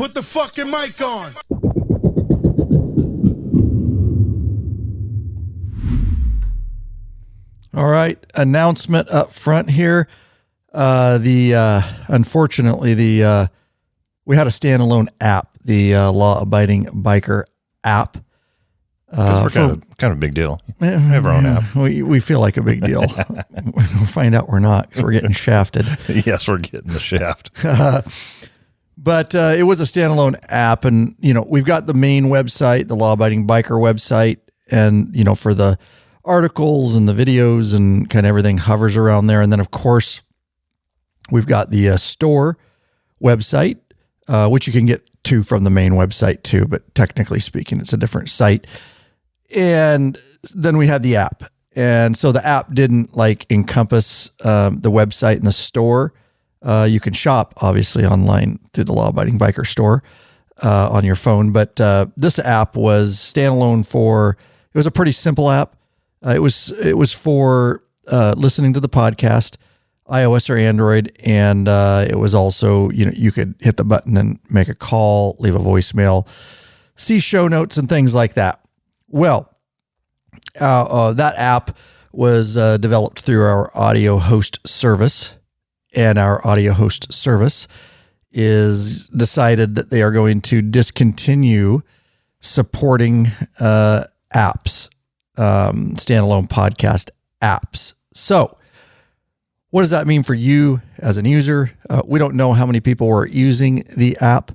Put the fucking mic on. All right, announcement up front here. Unfortunately, we had a standalone app, the law-abiding biker app. Because we're kind of a big deal. We have our own app. We feel like a big deal. We'll find out we're not, because we're getting shafted. Yes, we're getting the shaft. But it was a standalone app, and we've got the main website, the law-abiding biker website, and for the articles and the videos and kind of everything hovers around there. And then, of course, we've got the store website, which you can get to from the main website too, but technically speaking, it's a different site. And then we had the app. And so the app didn't encompass the website and the store. You can shop obviously online through the Law Abiding Biker store on your phone. But this app was standalone it was a pretty simple app. It was for listening to the podcast, iOS or Android. And it was also, you could hit the button and make a call, leave a voicemail, see show notes and things like that. Well, that app was developed through our audio host service, and our audio host service is decided that they are going to discontinue supporting apps, standalone podcast apps. So what does that mean for you as an user? We don't know how many people were using the app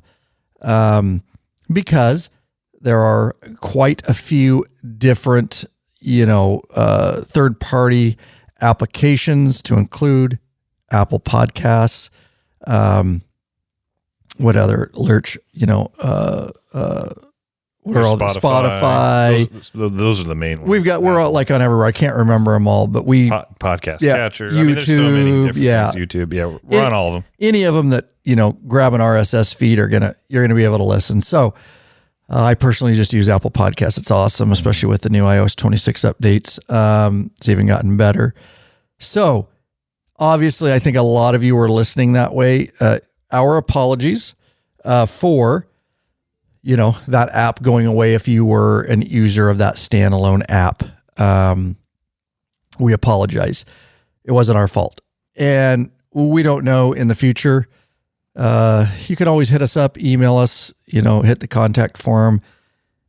because there are quite a few different, third-party applications to include Apple Podcasts. What other Lurch? What are all the Spotify? Those are the main ones. We're all on everywhere. I can't remember them all, but we podcast catcher. YouTube, there's so many different things. YouTube. Yeah, we're on all of them. Any of them that grab an RSS feed you're gonna be able to listen. So I personally just use Apple Podcasts. It's awesome, especially with the new iOS 26 updates. It's even gotten better. So obviously, I think a lot of you were listening that way. Our apologies for that app going away if you were an user of that standalone app. We apologize. It wasn't our fault. And we don't know in the future. You can always hit us up, email us, hit the contact form.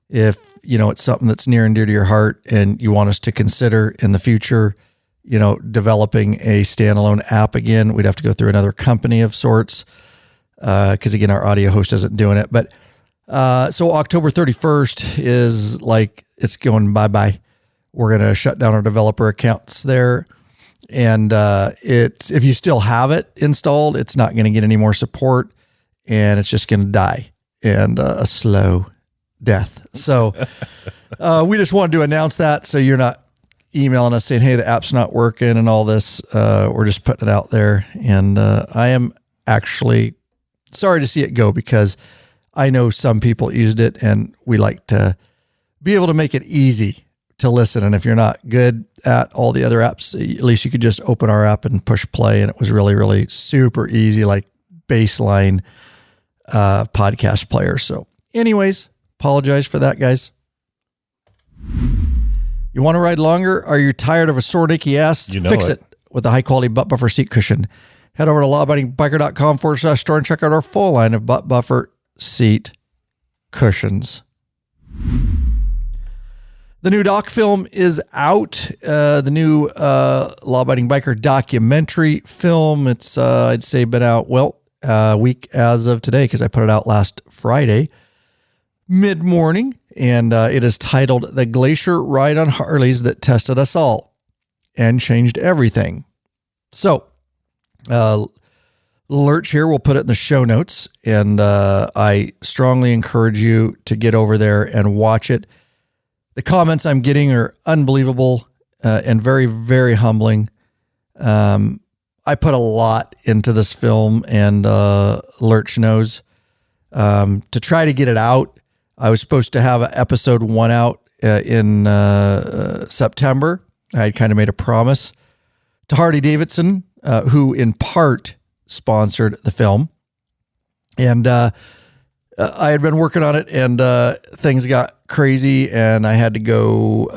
If, it's something that's near and dear to your heart and you want us to consider in the future, developing a standalone app again, we'd have to go through another company of sorts. Cause again, our audio host isn't doing it, but so October 31st is it's going bye-bye. We're going to shut down our developer accounts there. And if you still have it installed, it's not going to get any more support and it's just going to die and a slow death. So we just wanted to announce that. So you're not emailing us saying, hey, the app's not working and all this. We're just putting it out there. And I am actually sorry to see it go because I know some people used it and we like to be able to make it easy to listen. And if you're not good at all the other apps, at least you could just open our app and push play. And it was really, really super easy, baseline podcast player. So anyways, apologize for that, guys. You want to ride longer? Are you tired of a sore, achy ass? Fix it with a high quality butt buffer seat cushion. Head over to lawabidingbiker.com/store and check out our full line of butt buffer seat cushions. The new doc film is out. The new Law Abiding Biker documentary film. It's I'd say been out a week as of today because I put it out last Friday mid-morning, and it is titled "The Glacier Ride on Harleys That Tested Us All and Changed Everything." So, Lurch here, we'll put it in the show notes, and I strongly encourage you to get over there and watch it. The comments I'm getting are unbelievable and very, very humbling. I put a lot into this film, and Lurch knows. To try to get it out, I was supposed to have episode 1 out in September. I had kind of made a promise to Harley Davidson, who in part sponsored the film. And I had been working on it, and things got crazy, and I had to go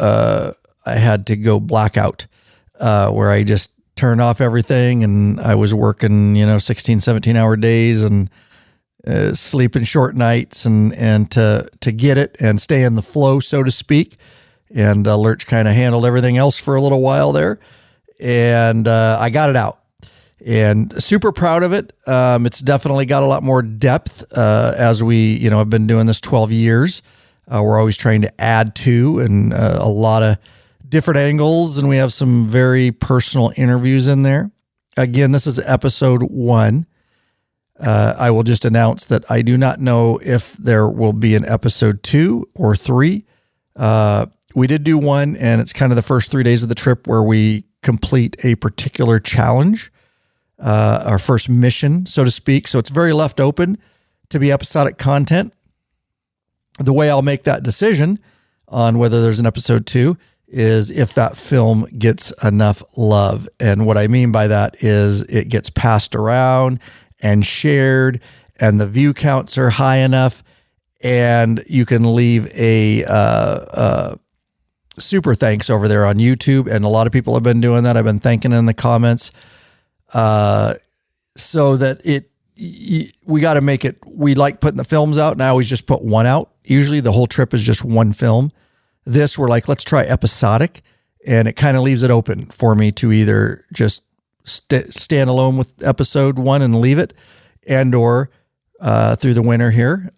blackout, where I just turned off everything, and I was working 16, 17-hour days and sleeping short nights, and to get it and stay in the flow, so to speak. And Lurch kind of handled everything else for a little while there, and I got it out. And super proud of it. It's definitely got a lot more depth as we, have been doing this 12 years. We're always trying to add to, and a lot of different angles, and we have some very personal interviews in there. Again, this is episode 1. I will just announce that I do not know if there will be an episode 2 or 3. We did do 1, and it's kind of the first 3 days of the trip where we complete a particular challenge. Our first mission, so to speak. So it's very left open to be episodic content. The way I'll make that decision on whether there's an episode 2 is if that film gets enough love. And what I mean by that is it gets passed around and shared, and the view counts are high enough, and you can leave a super thanks over there on YouTube. And a lot of people have been doing that. I've been thanking in the comments. So that we got to make it, we like putting the films out. And I always just put one out. Usually the whole trip is just one film. This, we're like, let's try episodic. And it kind of leaves it open for me to either just stand alone with episode 1 and leave it, and or through the winter here,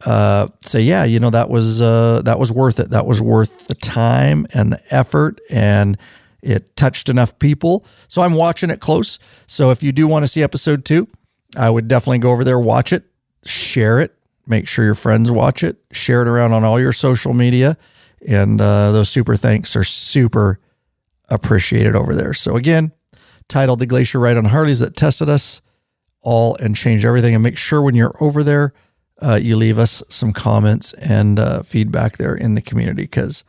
say, yeah, that was worth it. That was worth the time and the effort, and it touched enough people. So I'm watching it close. So if you do want to see episode 2, I would definitely go over there, watch it, share it, make sure your friends watch it, share it around on all your social media. And those super thanks are super appreciated over there. So again, titled The Glacier Ride on Harleys That Tested Us All and Changed Everything. And make sure when you're over there, you leave us some comments and feedback there in the community, because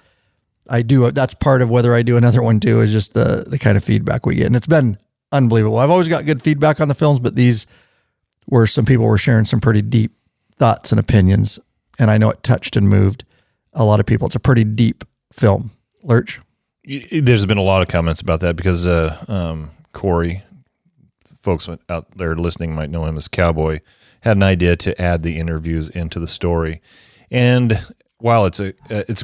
that's part of whether I do another one too, is just the kind of feedback we get. And it's been unbelievable. I've always got good feedback on the films, but these were, some people were sharing some pretty deep thoughts and opinions. And I know it touched and moved a lot of people. It's a pretty deep film. Lurch? There's been a lot of comments about that because Corey, folks out there listening might know him as Cowboy, had an idea to add the interviews into the story. And while it's a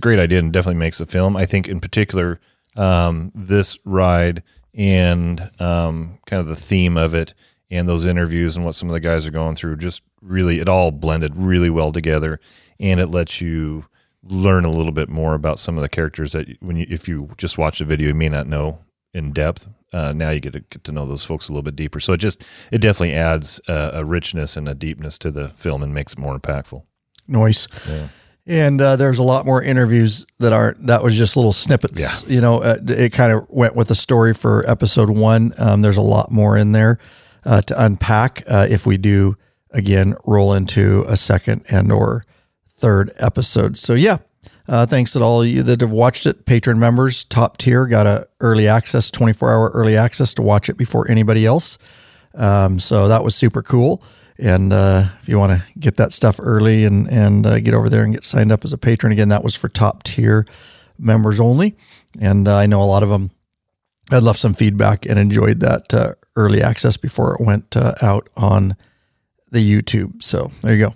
great idea and definitely makes a film, I think in particular this ride and kind of the theme of it and those interviews and what some of the guys are going through, just really, it all blended really well together, and it lets you learn a little bit more about some of the characters that if you just watch the video, you may not know in depth. Now you get to know those folks a little bit deeper. So it definitely adds a richness and a deepness to the film and makes it more impactful. Nice. Yeah. And there's a lot more interviews that was just little snippets. Yeah. It kind of went with the story for episode 1. There's a lot more in there to unpack if we do, again, roll into a second and or third episode. So yeah, thanks to all of you that have watched it. Patron members, top tier, got a early access, 24-hour early access to watch it before anybody else. So that was super cool. And if you want to get that stuff early and get over there and get signed up as a patron, again, that was for top tier members only. And I know a lot of them had left some feedback and enjoyed that early access before it went out on the YouTube. So there you go.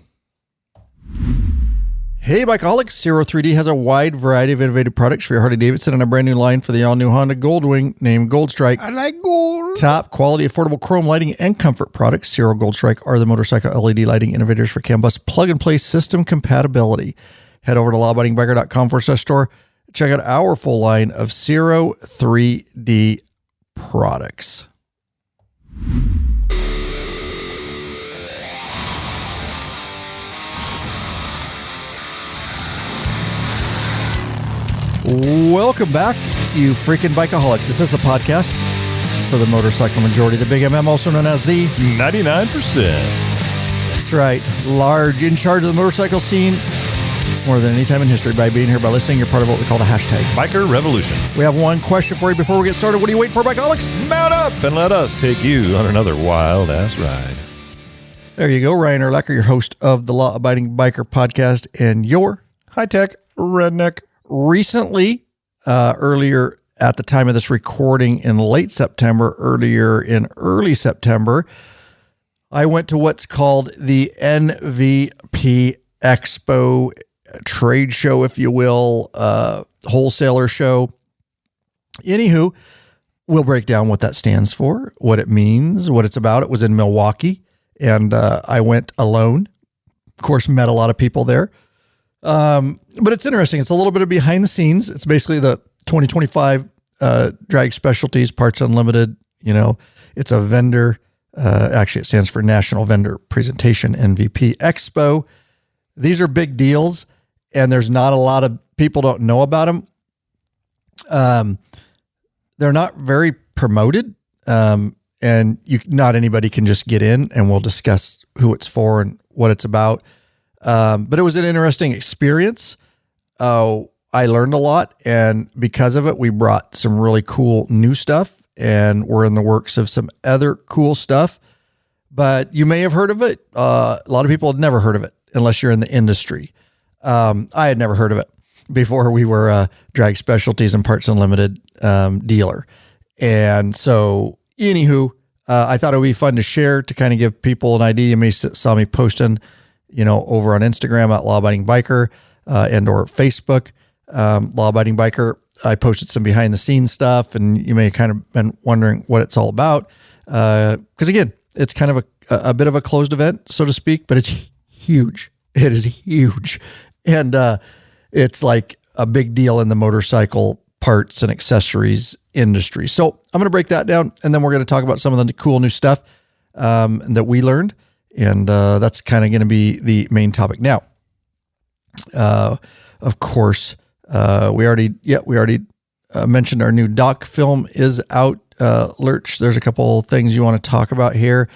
Hey, Bikeaholics, Zero 3D has a wide variety of innovative products for your Harley-Davidson and a brand new line for the all-new Honda Goldwing named Gold Strike. I like gold. Top quality, affordable chrome lighting and comfort products. Zero Gold Strike are the motorcycle LED lighting innovators for CAN bus plug-and-play system compatibility. Head over to lawabidingbiker.com/store. Check out our full line of Zero 3D products. Welcome back, you freaking Bikeaholics. This is the podcast for the motorcycle majority, the Big MM, also known as the 99%. That's right. Large, in charge of the motorcycle scene more than any time in history. By being here, by listening, you're part of what we call the hashtag Biker Revolution. We have one question for you before we get started. What are you waiting for, Bikeaholics? Mount up and let us take you on another wild-ass ride. There you go. Ryan Urlacher, your host of the Law Abiding Biker podcast and your high-tech redneck. Recently, earlier at the time of this recording in late September, earlier in early September, I went to what's called the NVP Expo trade show, if you will, wholesaler show. Anywho, we'll break down what that stands for, what it means, what it's about. It was in Milwaukee. And I went alone. Of course, met a lot of people there. But it's interesting. It's a little bit of behind the scenes. It's basically the 2025 Drag Specialties Parts Unlimited. You know, it's a vendor. Actually, it stands for National Vendor Presentation, NVP Expo. These are big deals, and there's not a lot of people don't know about them. They're not very promoted. And not anybody can just get in, and we'll discuss who it's for and what it's about. But it was an interesting experience. I learned a lot, and because of it, we brought some really cool new stuff, and we're in the works of some other cool stuff. But you may have heard of it. A lot of people had never heard of it unless you're in the industry. I had never heard of it before. We were a Drag Specialties and Parts Unlimited dealer. And so anywho, I thought it would be fun to share to kind of give people an idea. You may saw me posting, over on Instagram at Law Abiding Biker and or Facebook, Law Abiding Biker. I posted some behind the scenes stuff, and you may have kind of been wondering what it's all about. Because again, it's kind of a bit of a closed event, so to speak, but it's huge. It is huge. And it's like a big deal in the motorcycle parts and accessories industry. So I'm going to break that down, and then we're going to talk about some of the cool new stuff that we learned. And that's kind of going to be the main topic. Now, of course, we already mentioned our new doc film is out. Lurch, there's a couple things you want to talk about here.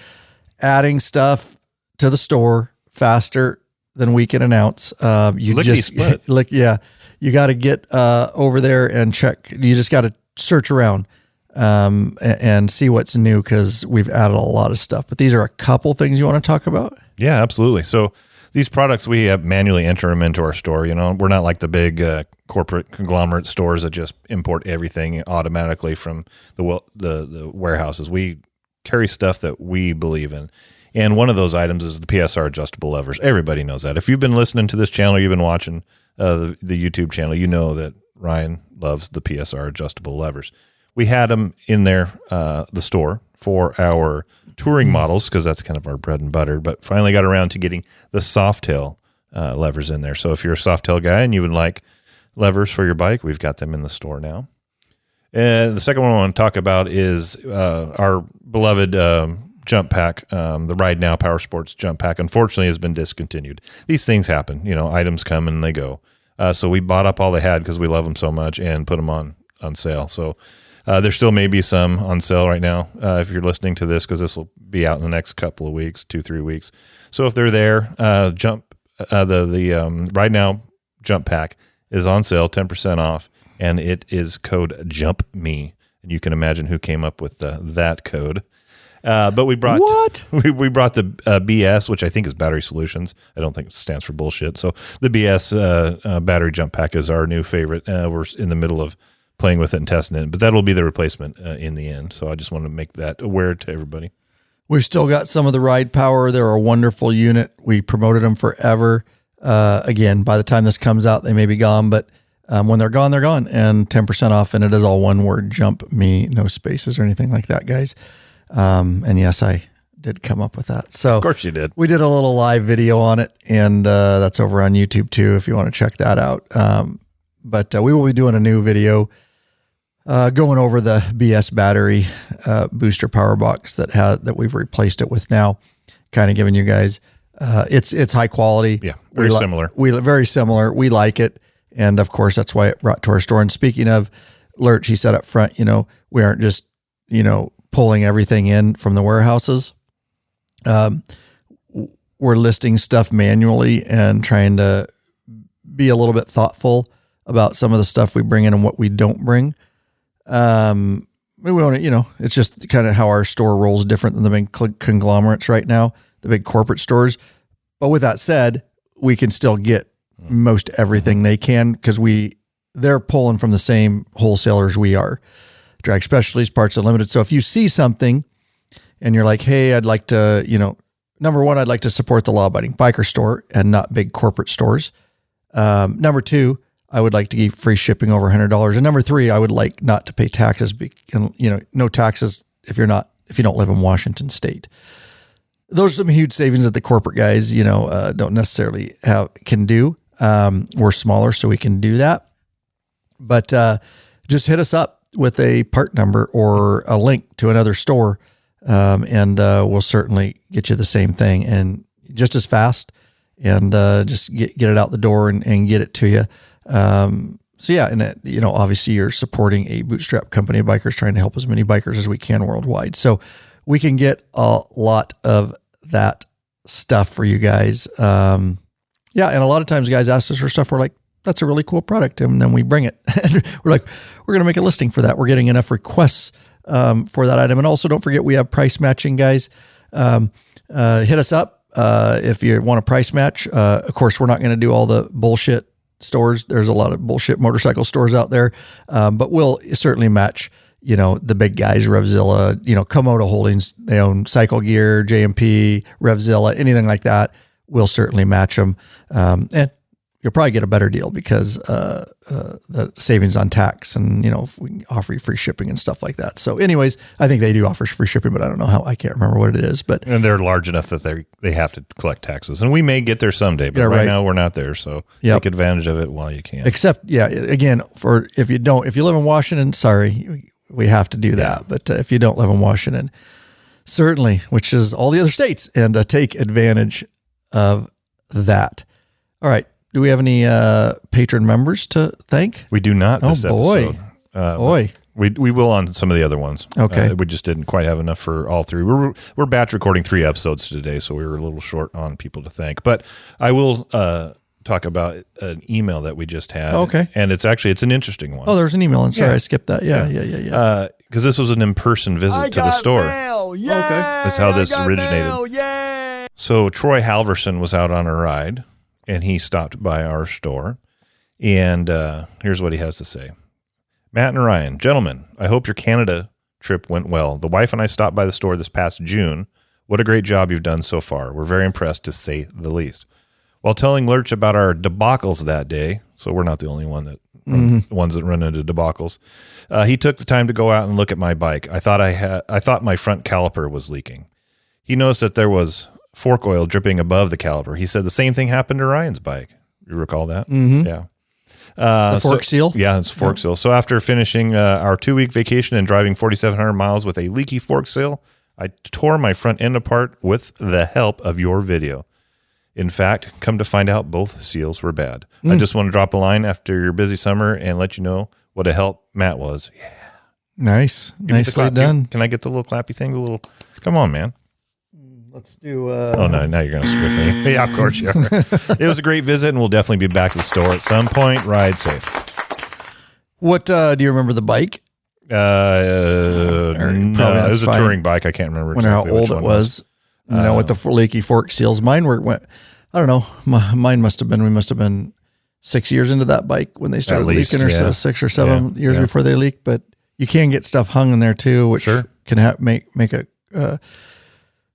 Adding stuff to the store faster than we can announce. You got to get over there and check. You just got to search around and see what's new, because we've added a lot of stuff. But these are a couple things you want to talk about? Yeah, absolutely. So these products, we have manually enter them into our store. We're not like the big corporate conglomerate stores that just import everything automatically from the warehouses. We carry stuff that we believe in. And one of those items is the PSR adjustable levers. Everybody knows that. If you've been listening to this channel, you've been watching the YouTube channel, you know that Ryan loves the PSR adjustable levers. We had them in there, the store, for our touring models, because that's kind of our bread and butter, but finally got around to getting the Softail levers in there. So if you're a Softail guy and you would like levers for your bike, we've got them in the store now. And the second one I want to talk about is our beloved jump pack, the Ride Now Power Sports jump pack, unfortunately has been discontinued. These things happen, items come and they go. So we bought up all they had because we love them so much and put them on sale. So there still may be some on sale right now if you're listening to this, because this will be out in the next couple of weeks, 2-3 weeks. So if they're there, the Ride Now jump pack is on sale, 10% off, and it is code JUMPME. And you can imagine who came up with that code. But we brought we brought the BS, which I think is Battery Solutions. I don't think it stands for bullshit. So the BS battery jump pack is our new favorite. We're in the middle of playing with it and testing it, but that'll be the replacement in the end. So I just want to make that aware to everybody. We've still got some of the Ride Power. They're a wonderful unit. We promoted them forever. Again, by the time this comes out, they may be gone, but when they're gone, they're gone. And 10% off, and it is all one word, jump me, no spaces or anything like that, guys. And yes, I did come up with that. So of course you did. We did a little live video on it, and that's over on YouTube too, if you want to check that out. But we will be doing a new video going over the BS battery booster power box that we've replaced it with now, kind of giving you guys it's high quality. Yeah, very similar. Very similar. We like it, and of course that's why it brought to our store. And speaking of Lurch, he said up front, we aren't just pulling everything in from the warehouses. We're listing stuff manually and trying to be a little bit thoughtful about some of the stuff we bring in and what we don't bring. We want to, it's just kind of how our store rolls different than the big conglomerates right now. the big corporate stores. But with that said, we can still get most everything they can because they're pulling from the same wholesalers we are. Drag Specialties, Parts Unlimited. So if you see something and you're like, hey, I'd like to, number one, I'd like to support the law-abiding biker store and not big corporate stores. Number two, I would like to give free shipping over $100. And number three, I would like not to pay taxes, no taxes if you don't live in Washington State. Those are some huge savings that the corporate guys, don't necessarily can do. We're smaller, so we can do that. But just hit us up with a part number or a link to another store, and we'll certainly get you the same thing and just as fast, and just get it out the door and get it to you. So yeah, and obviously you're supporting a bootstrap company of bikers trying to help as many bikers as we can worldwide. So we can get a lot of that stuff for you guys. Yeah. And a lot of times guys ask us for stuff. We're like, that's a really cool product. And then we bring it. We're like, we're going to make a listing for that. We're getting enough requests for that item. And also don't forget, we have price matching, guys. Hit us up if you want a price match. Of course, we're not going to do all the bullshit stores. There's a lot of bullshit motorcycle stores out there. But we'll certainly match, the big guys, Revzilla, Komodo Holdings, they own Cycle Gear, JMP, Revzilla, anything like that. We'll certainly match them. And you'll probably get a better deal because the savings on tax and, if we offer you free shipping and stuff like that. So anyways, I think they do offer free shipping, but I don't know how. I can't remember what it is. And they're large enough that they have to collect taxes. And we may get there someday, but right now we're not there. So take advantage of it while you can. Except, again, if you live in Washington, sorry, we have to do that. But if you don't live in Washington, certainly, which is all the other states, and take advantage of that. All right. Do we have any patron members to thank? We do not this episode. Boy. We will on some of the other ones. Okay. We just didn't quite have enough for all three. We're batch recording 3 episodes today, so we were a little short on people to thank. But I will talk about an email that we just had. Okay. And it's an interesting one. Oh, there's an email. And sorry, I skipped that. Yeah. Because this was an in-person visit to the store. Mail. Yay! Okay. That's how this originated. Yay! So Troy Halverson was out on a ride, and he stopped by our store. And here's what he has to say. Matt and Ryan, gentlemen, I hope your Canada trip went well. The wife and I stopped by the store this past June. What a great job you've done so far. We're very impressed, to say the least. While telling Lurch about our debacles that day, so we're not the only ones that run into debacles, he took the time to go out and look at my bike. I thought my front caliper was leaking. He noticed that there was fork oil dripping above the caliper. He said the same thing happened to Ryan's bike. You recall that? Mm-hmm. Yeah. The fork seal? Yeah, it's fork seal. So after finishing our 2-week vacation and driving 4,700 miles with a leaky fork seal, I tore my front end apart with the help of your video. In fact, come to find out, both seals were bad. I just want to drop a line after your busy summer and let you know what a help Matt was. Yeah. Nice. Nicely done. Can I get the little clappy thing? Come on, man. Let's do... Oh, no, now you're going to squiff me. Yeah, of course you are. It was a great visit, and we'll definitely be back to the store at some point. Ride safe. What, do you remember the bike? No, it was a touring bike. I can't remember exactly how old it was. With the leaky fork seals. Mine went, I don't know. Mine we must have been 6 years into that bike when they started leaking, or so 6 or 7 years before they leaked. But you can get stuff hung in there too, which can make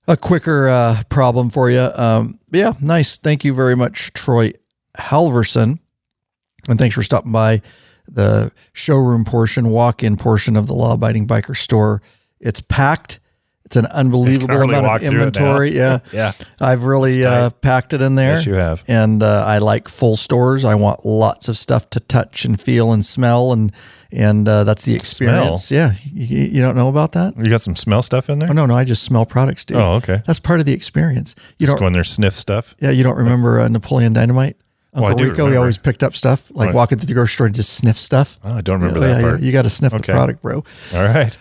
a quicker problem for you. Yeah, nice. Thank you very much, Troy Halverson. And thanks for stopping by the showroom portion, walk-in portion of the Law Abiding Biker store. It's packed. It's an unbelievable amount of inventory. Yeah. I've really packed it in there. Yes, you have. And I like full stores. I want lots of stuff to touch and feel and smell, and that's the experience. Smell? Yeah. You don't know about that? You got some smell stuff in there? Oh, no, I just smell products, dude. Oh, okay. That's part of the experience. You just go in there, sniff stuff? Yeah, you don't remember Napoleon Dynamite? Uncle Rico, remember. He always picked up stuff, like walking through the grocery store and just sniff stuff. Oh, I don't remember that part. You got to sniff the product, bro. All right.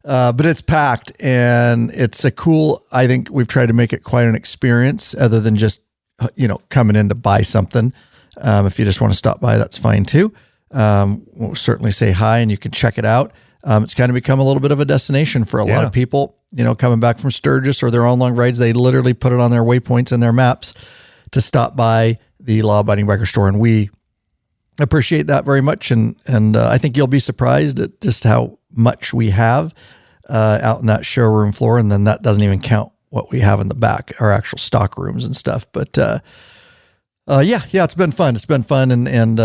But it's packed, and it's a cool, I think we've tried to make it quite an experience other than just, coming in to buy something. If you just want to stop by, that's fine too. We'll certainly say hi and you can check it out. It's kind of become a little bit of a destination for a lot of people, coming back from Sturgis or their own long rides. They literally put it on their waypoints and their maps to stop by the Law Abiding Biker store. And we appreciate that very much. And I think you'll be surprised at just how much we have out in that showroom floor. And then that doesn't even count what we have in the back, our actual stock rooms and stuff. But it's been fun. It's been fun and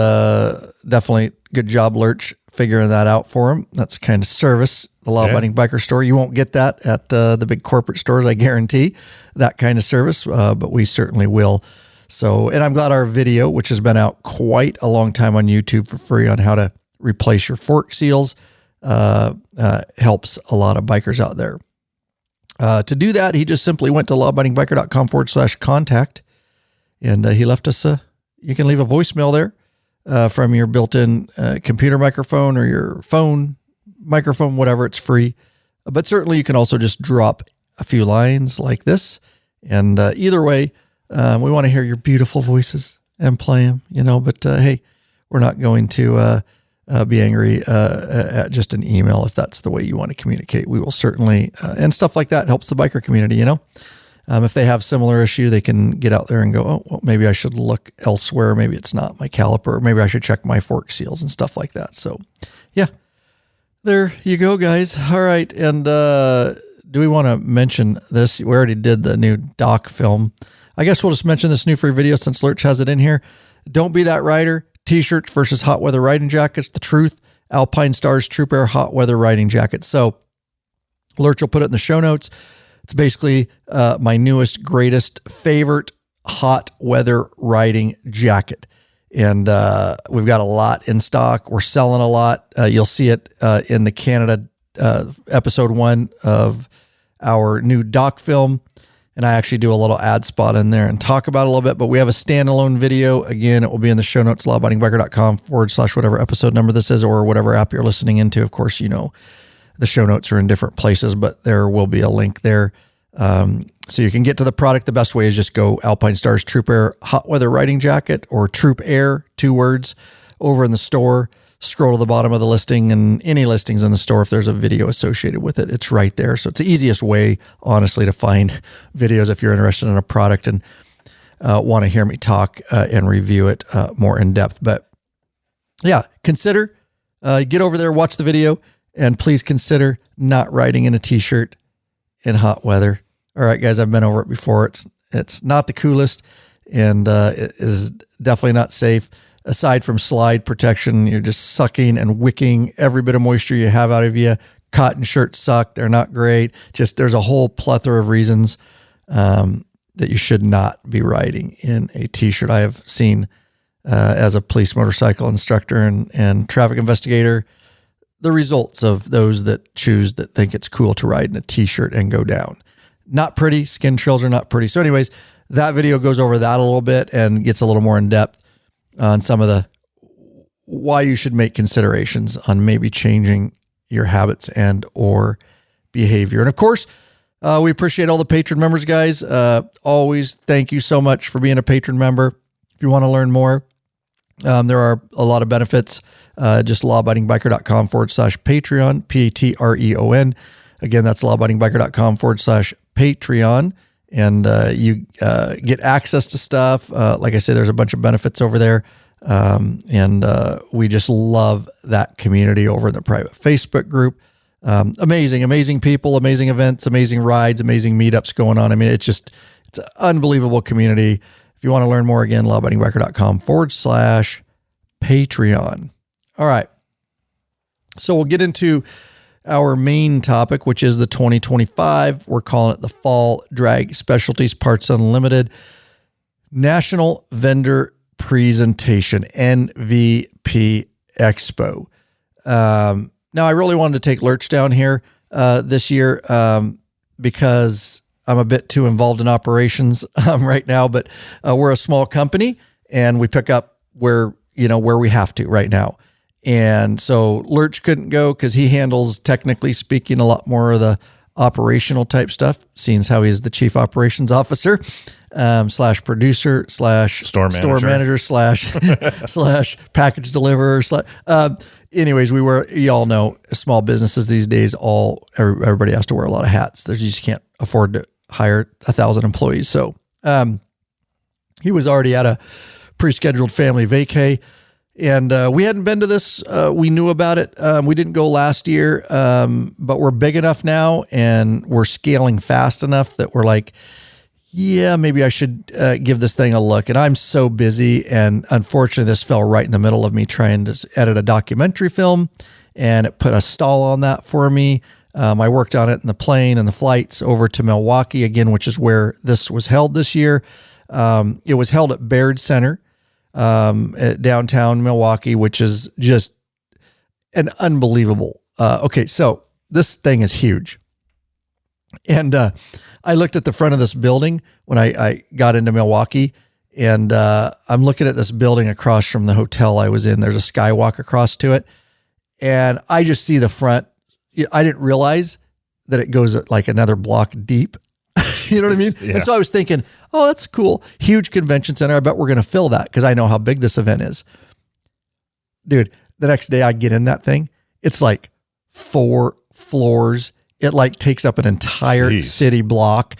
definitely good job, Lurch, figuring that out for him. That's kind of service, the Law Abiding Biker store. You won't get that at the big corporate stores, I guarantee, that kind of service, but we certainly will. So, and I'm glad our video, which has been out quite a long time on YouTube for free on how to replace your fork seals, helps a lot of bikers out there. To do that, he just simply went to lawabidingbiker.com/contact, and he left us you can leave a voicemail there from your built-in computer microphone or your phone microphone, whatever. It's free. But certainly you can also just drop a few lines like this. And either way, we want to hear your beautiful voices and play them, but hey, we're not going to be angry at just an email if that's the way you want to communicate. We will certainly, and stuff like that helps the biker community, if they have similar issue, they can get out there and go, oh, well, maybe I should look elsewhere. Maybe it's not my caliper. Maybe I should check my fork seals and stuff like that. So yeah, there you go, guys. All right. And do we want to mention this? We already did the new doc film. I guess we'll just mention this new free video since Lurch has it in here. Don't Be That Rider, T-shirts versus hot weather riding jackets. The truth, Alpine Stars Troop Air hot weather riding jacket. So Lurch will put it in the show notes. It's basically my newest, greatest, favorite hot weather riding jacket. And we've got a lot in stock. We're selling a lot. You'll see it in the Canada episode 1 of our new doc film. And I actually do a little ad spot in there and talk about it a little bit. But we have a standalone video. Again, it will be in the show notes, lawabidingbiker.com/whatever episode number this is or whatever app you're listening into. Of course, the show notes are in different places, but there will be a link there. So you can get to the product. The best way is just go Alpine Stars Troop Air hot weather riding jacket or Troop Air, 2 words, over in the store. Scroll to the bottom of the listing and any listings in the store. If there's a video associated with it, it's right there. So it's the easiest way, honestly, to find videos if you're interested in a product and want to hear me talk and review it more in depth. But yeah, consider, get over there, watch the video, and please consider not riding in a t-shirt in hot weather. All right, guys, I've been over it before. It's not the coolest, and it is definitely not safe. Aside from slide protection, you're just sucking and wicking every bit of moisture you have out of you. Cotton shirts suck. They're not great. Just there's a whole plethora of reasons that you should not be riding in a t-shirt. I have seen as a police motorcycle instructor and traffic investigator, the results of those that think it's cool to ride in a t-shirt and go down. Not pretty. Skin trills are not pretty. So anyways, that video goes over that a little bit and gets a little more in depth on some of the why you should make considerations on maybe changing your habits and or behavior. And of course, we appreciate all the patron members, guys. Always thank you so much for being a patron member. If you want to learn more, there are a lot of benefits. Just lawabidingbiker.com/Patreon, Patreon. Again, that's lawabidingbiker.com/Patreon. And you get access to stuff. Like I say, there's a bunch of benefits over there. And we just love that community over in the private Facebook group. Amazing people, amazing events, amazing rides, amazing meetups going on. I mean, it's an unbelievable community. If you want to learn more, again, lawabidingbiker.com/Patreon. All right. So we'll get into our main topic, which is the 2025. We're calling it the Fall Drag Specialties Parts Unlimited National Vendor Presentation, NVP Expo. Now, I really wanted to take Lurch down here this year because I'm a bit too involved in operations right now, but we're a small company and we pick up where we have to right now. And so Lurch couldn't go because he handles, technically speaking, a lot more of the operational type stuff, seeing as how he's the chief operations officer, slash producer, slash store manager, slash package deliverer. anyways, you all know small businesses these days, everybody has to wear a lot of hats. You just can't afford to hire 1,000 employees. So, he was already at a pre-scheduled family vacay, and we hadn't been to this. We knew about it. We didn't go last year, but we're big enough now and we're scaling fast enough that we're like, yeah, maybe I should give this thing a look. And I'm so busy, and unfortunately this fell right in the middle of me trying to edit a documentary film, and it put a stall on that for me. I worked on it in the plane and the flights over to Milwaukee again, which is where this was held this year. It was held at Baird Center at downtown Milwaukee, which is just an unbelievable. Okay, so this thing is huge. And I looked at the front of this building when I got into Milwaukee, and I'm looking at this building across from the hotel I was in. There's a skywalk across to it, and I just see the front. I didn't realize that it goes like another block deep. You know what I mean? Yeah. And so I was thinking, oh, that's cool. Huge convention center. I bet we're going to fill that because I know how big this event is. Dude, the next day I get in that thing. It's like 4 floors. It like takes up an entire city block.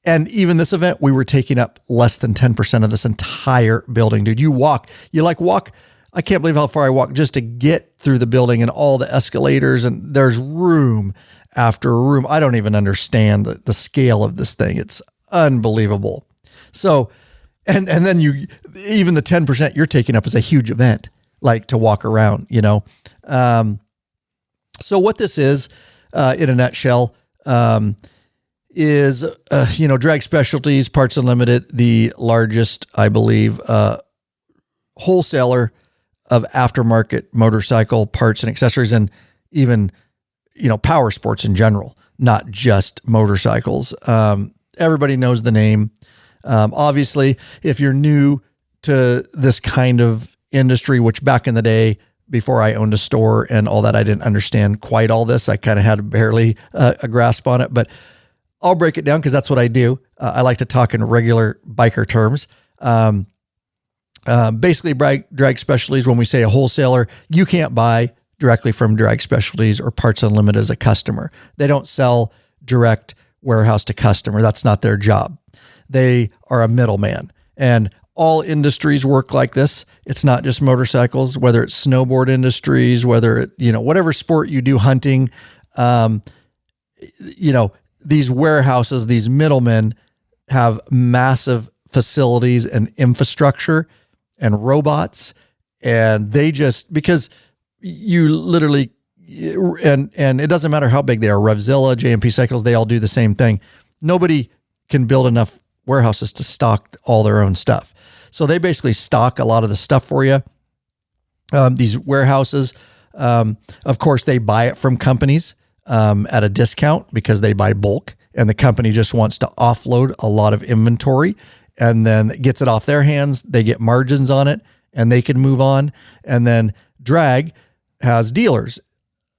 And even this event, we were taking up less than 10% of this entire building, dude. You walk. I can't believe how far I walked just to get through the building and all the escalators, and there's room after room. I don't even understand the scale of this thing. It's unbelievable. So, and then even the 10% you're taking up is a huge event, like to walk around, So what this is, in a nutshell, is, Drag Specialties, Parts Unlimited, the largest, I believe, wholesaler of aftermarket motorcycle parts and accessories, and even, power sports in general, not just motorcycles. Everybody knows the name. Obviously, if you're new to this kind of industry, which back in the day, before I owned a store and all that, I didn't understand quite all this. I kind of had barely a grasp on it, but I'll break it down because that's what I do. I like to talk in regular biker terms. Basically, Drag Specialties, when we say a wholesaler, you can't buy directly from Drag Specialties or Parts Unlimited as a customer. They don't sell direct warehouse to customer. That's not their job. They are a middleman. And all industries work like this. It's not just motorcycles, whether it's snowboard industries, whether it, whatever sport you do, hunting, these warehouses, these middlemen have massive facilities and infrastructure and robots. And they just, because you literally, and it doesn't matter how big they are, Revzilla, JMP Cycles, they all do the same thing. Nobody can build enough warehouses to stock all their own stuff. So they basically stock a lot of the stuff for you. These warehouses, of course, they buy it from companies at a discount because they buy bulk, and the company just wants to offload a lot of inventory, and then it gets it off their hands. They get margins on it, and they can move on. And then Drag has dealers,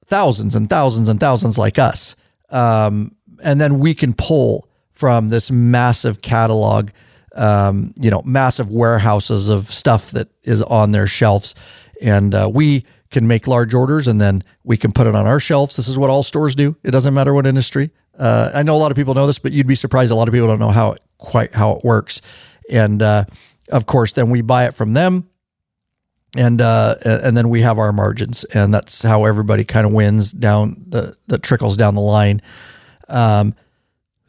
thousands and thousands and thousands like us. And then we can pull from this massive catalog, massive warehouses of stuff that is on their shelves. And we can make large orders, and then we can put it on our shelves. This is what all stores do. It doesn't matter what industry. I know a lot of people know this, but you'd be surprised. A lot of people don't know how it works. And of course, then we buy it from them, and then we have our margins, and that's how everybody kind of wins down that trickles down the line.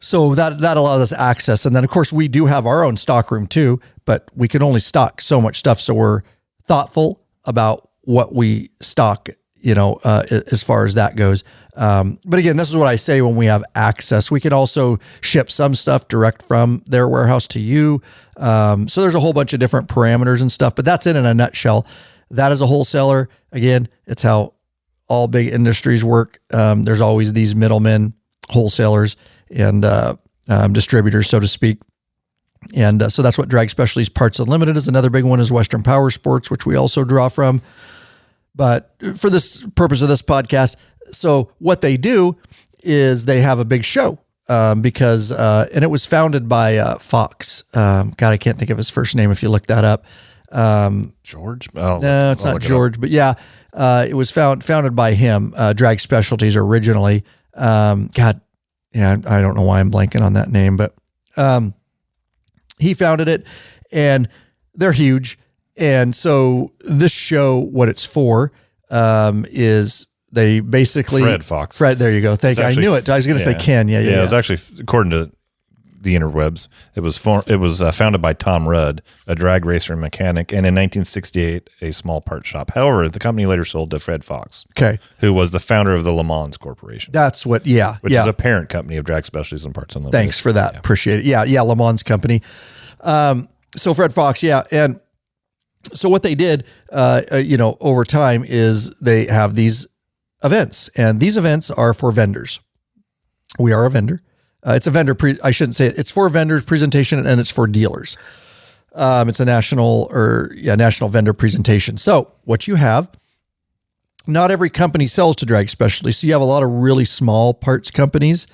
So that allows us access. And then, of course, we do have our own stock room too, but we can only stock so much stuff. So we're thoughtful about what we stock, as far as that goes. But again, this is what I say when we have access. We can also ship some stuff direct from their warehouse to you. So there's a whole bunch of different parameters and stuff, but that's it in a nutshell. That is a wholesaler. Again, it's how all big industries work. There's always these middlemen, wholesalers, and distributors, so to speak. And so that's what Drag Specialties Parts Unlimited is. Another big one is Western Power Sports, which we also draw from. But for this purpose of this podcast, so what they do is they have a big show because, and it was founded by Fox. God, I can't think of his first name if you look that up. George? No, it's not George, but yeah. It was founded by him, Drag Specialties originally. I don't know why I'm blanking on that name, but he founded it, and they're huge. And so this show, what it's for, is they basically Fred, there you go. Thank you. I knew it. I was going to say Ken. Yeah. It was actually, according to the interwebs, it was founded by Tom Rudd, a drag racer and mechanic, and in 1968, a small part shop. However, the company later sold to Fred Fox, who was the founder of the Le Mans Corporation. That's what, which is a parent company of Drag Specialties and Parts Unlimited. Thanks for that. Appreciate it. Yeah, Le Mans company. So Fred Fox, and so what they did, over time is they have these events, and these events are for vendors. We are a vendor. It's a vendor. I shouldn't say it. It's for vendors presentation, and it's for dealers. It's a national vendor presentation. So what you have, not every company sells to Drag Specialties. So you have a lot of really small parts companies.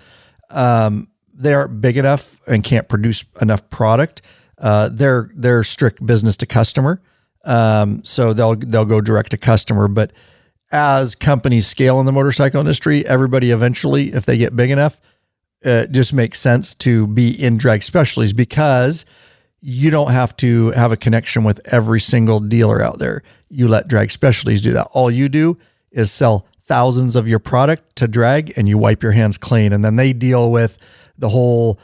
They aren't big enough and can't produce enough product. They're strict business to customer. So they'll go direct to customer. But as companies scale in the motorcycle industry, everybody eventually, if they get big enough, it just makes sense to be in Drag Specialties, because you don't have to have a connection with every single dealer out there. You let Drag Specialties do that. All you do is sell thousands of your product to Drag, and you wipe your hands clean. And then they deal with the whole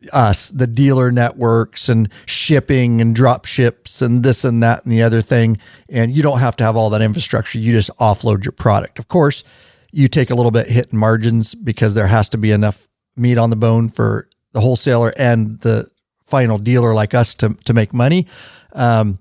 the dealer networks and shipping and drop ships and this and that and the other thing. And you don't have to have all that infrastructure. You just offload your product. Of course, you take a little bit hit in margins, because there has to be enough meat on the bone for the wholesaler and the final dealer like us to make money. So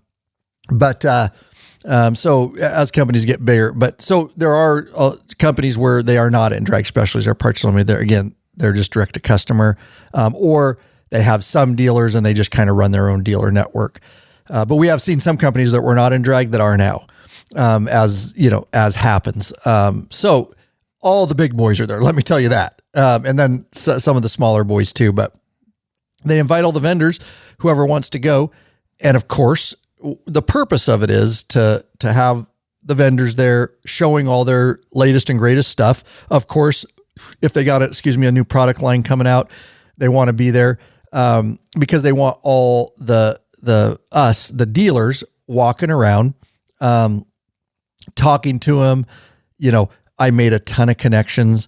as companies get bigger, so there are companies where they are not in Drag Specialties or Parts Unlimited. They're just direct to customer, or they have some dealers and they just kind of run their own dealer network. But we have seen some companies that were not in drag that are now, as happens. So all the big boys are there. Let me tell you that. And then some of the smaller boys too, but they invite all the vendors, whoever wants to go. And of course, the purpose of it is to have the vendors there showing all their latest and greatest stuff. Of course, if they got a new product line coming out, they want to be there, because they want all the dealers walking around, talking to them. I made a ton of connections,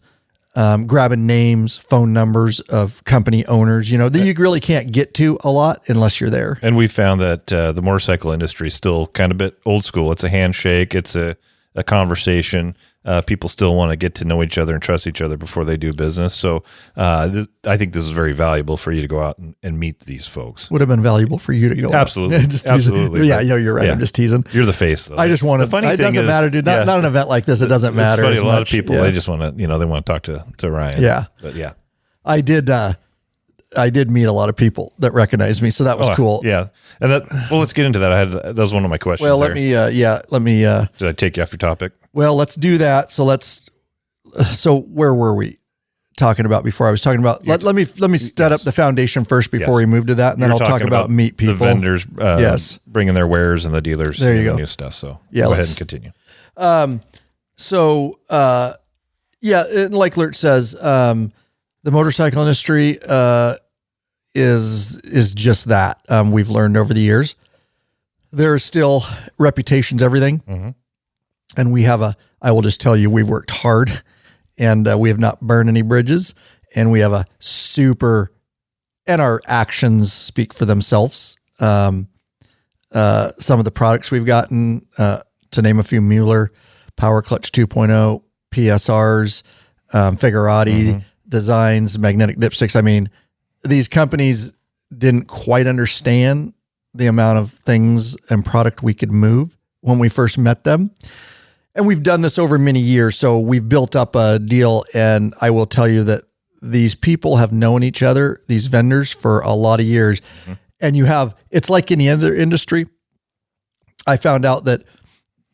grabbing names, phone numbers of company owners, that you really can't get to a lot unless you're there. And we found that the motorcycle industry is still kind of a bit old school. It's a handshake. It's a conversation. People still want to get to know each other and trust each other before they do business. So I think this is very valuable for you to go out and meet these folks. Would have been valuable for you to go Absolutely. out. Absolutely. Yeah, you're right. Yeah. I'm just teasing. You're the face, though. I just want to. The funny thing doesn't matter, dude. Not an event like this. It doesn't matter. It's funny, a lot of people, they just want to, they want to talk to Ryan. Yeah. But yeah. I did meet a lot of people that recognized me, so that was cool. Yeah. And let's get into that. That was one of my questions. Well, let me. Did I take you off your topic? Well, let's do that. So where were we talking about before? I was talking about, let me set up the foundation first before we move to that. And then I'll talk about meet people. The vendors, bringing their wares, and the dealers, there you go. New stuff. So go ahead and continue. And like Lert says, the motorcycle industry, is just that. We've learned over the years, there are still reputations, everything. Mm-hmm. And I will just tell you, we've worked hard, and we have not burned any bridges, and we have and our actions speak for themselves. Some of the products we've gotten, to name a few: Mueller, Power Clutch 2.0, PSRs, Figurati designs, magnetic dipsticks. I mean, these companies didn't quite understand the amount of things and product we could move when we first met them. And we've done this over many years. So we've built up a deal. And I will tell you that these people have known each other, these vendors, for a lot of years. Mm-hmm. And it's like any other industry. I found out that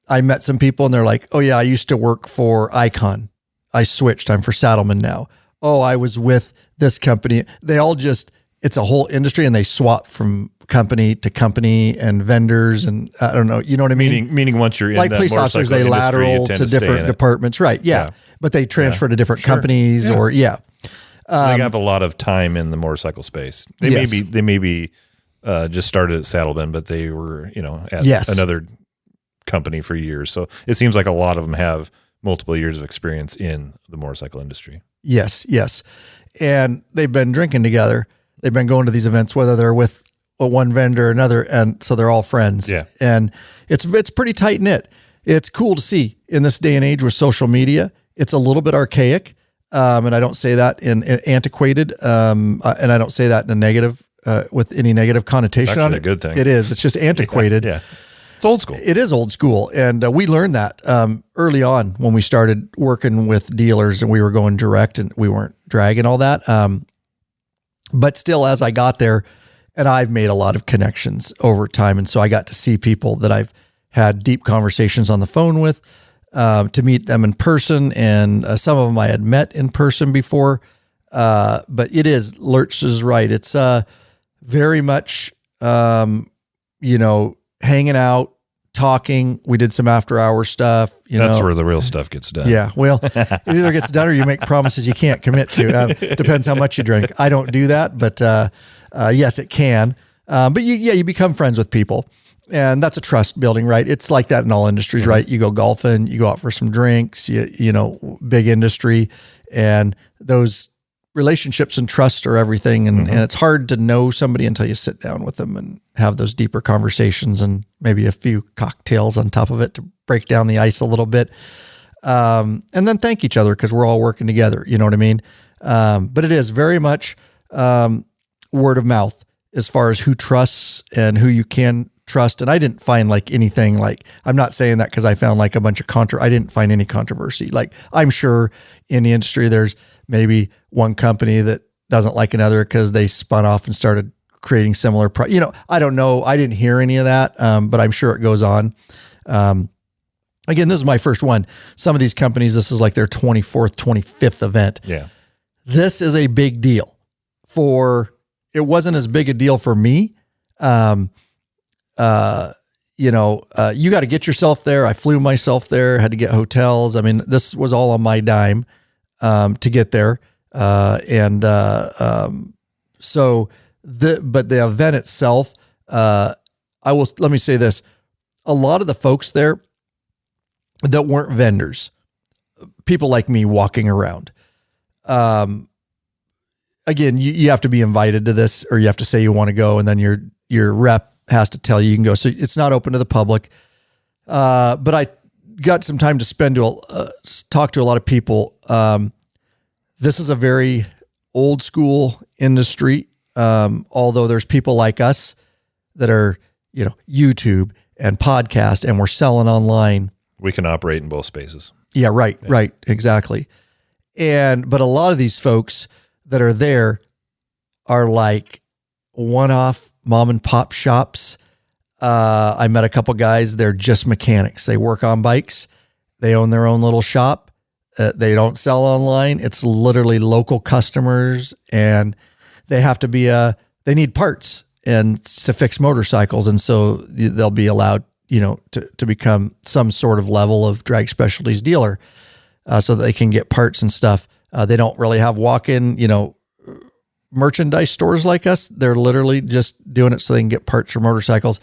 I met some people and they're like, oh yeah, I used to work for Icon. I switched. I'm for Saddleman now. Oh, I was with this company. They all just, it's a whole industry, and they swap from company to company and vendors, and I don't know, you know what I mean? Meaning once you're in like that police officers, they motorcycle industry, you lateral tend to stay different in it. departments, right? Yeah, but they transfer to different companies, or So they have a lot of time in the motorcycle space. They may be just started at Saddlebend, but they were at another company for years. So it seems like a lot of them have multiple years of experience in the motorcycle industry. Yes. And they've been drinking together. They've been going to these events, whether they're with one vendor or another, and so they're all friends. Yeah. And it's pretty tight knit. It's cool to see in this day and age with social media. It's a little bit archaic, and I don't say that in antiquated, and I don't say that in a negative, with any negative connotation on it. It's actually a good thing. It is. It's just antiquated. Yeah. It's old school. It is old school. And we learned that early on when we started working with dealers and we were going direct and we weren't dragging all that. But still, as I got there, and I've made a lot of connections over time. And so I got to see people that I've had deep conversations on the phone with, to meet them in person. And some of them I had met in person before. But it is, Lurch is right. It's very much, hanging out, talking. We did some after hour stuff. That's where the real stuff gets done. Yeah. Well, it either gets done or you make promises you can't commit to. Depends how much you drink. I don't do that, but yes, it can. But you become friends with people, and that's a trust building, right? It's like that in all industries, right? You go golfing, you go out for some drinks, big industry, and those relationships and trust are everything. And it's hard to know somebody until you sit down with them and have those deeper conversations and maybe a few cocktails on top of it to break down the ice a little bit. And then thank each other because we're all working together. You know what I mean? But it is very much word of mouth as far as who trusts and who you can trust. And I didn't find like anything I'm not saying that because I found like a bunch of I didn't find any controversy. Like I'm sure in the industry, there's maybe one company that doesn't like another because they spun off and started creating similar, I don't know. I didn't hear any of that. But I'm sure it goes on. Again, this is my first one. Some of these companies, this is like their 24th, 25th event. Yeah. This is a big deal it wasn't as big a deal for me. You got to get yourself there. I flew myself there, had to get hotels. I mean, this was all on my dime, to get there. But the event itself, let me say this, a lot of the folks there that weren't vendors, people like me walking around, again, you have to be invited to this, or you have to say you want to go, and then your rep has to tell you can go. So it's not open to the public. But I got some time to spend to talk to a lot of people. This is a very old school industry. Although there's people like us that are, YouTube and podcast, and we're selling online. We can operate in both spaces. Yeah, right, exactly. But a lot of these folks that are there are like one-off mom and pop shops. I met a couple guys, they're just mechanics. They work on bikes. They own their own little shop. They don't sell online. It's literally local customers, and they have to be they need parts and to fix motorcycles. And so they'll be allowed, to become some sort of level of Drag Specialties dealer, so that they can get parts and stuff. They don't really have walk-in, merchandise stores like us. They're literally just doing it so they can get parts for motorcycles.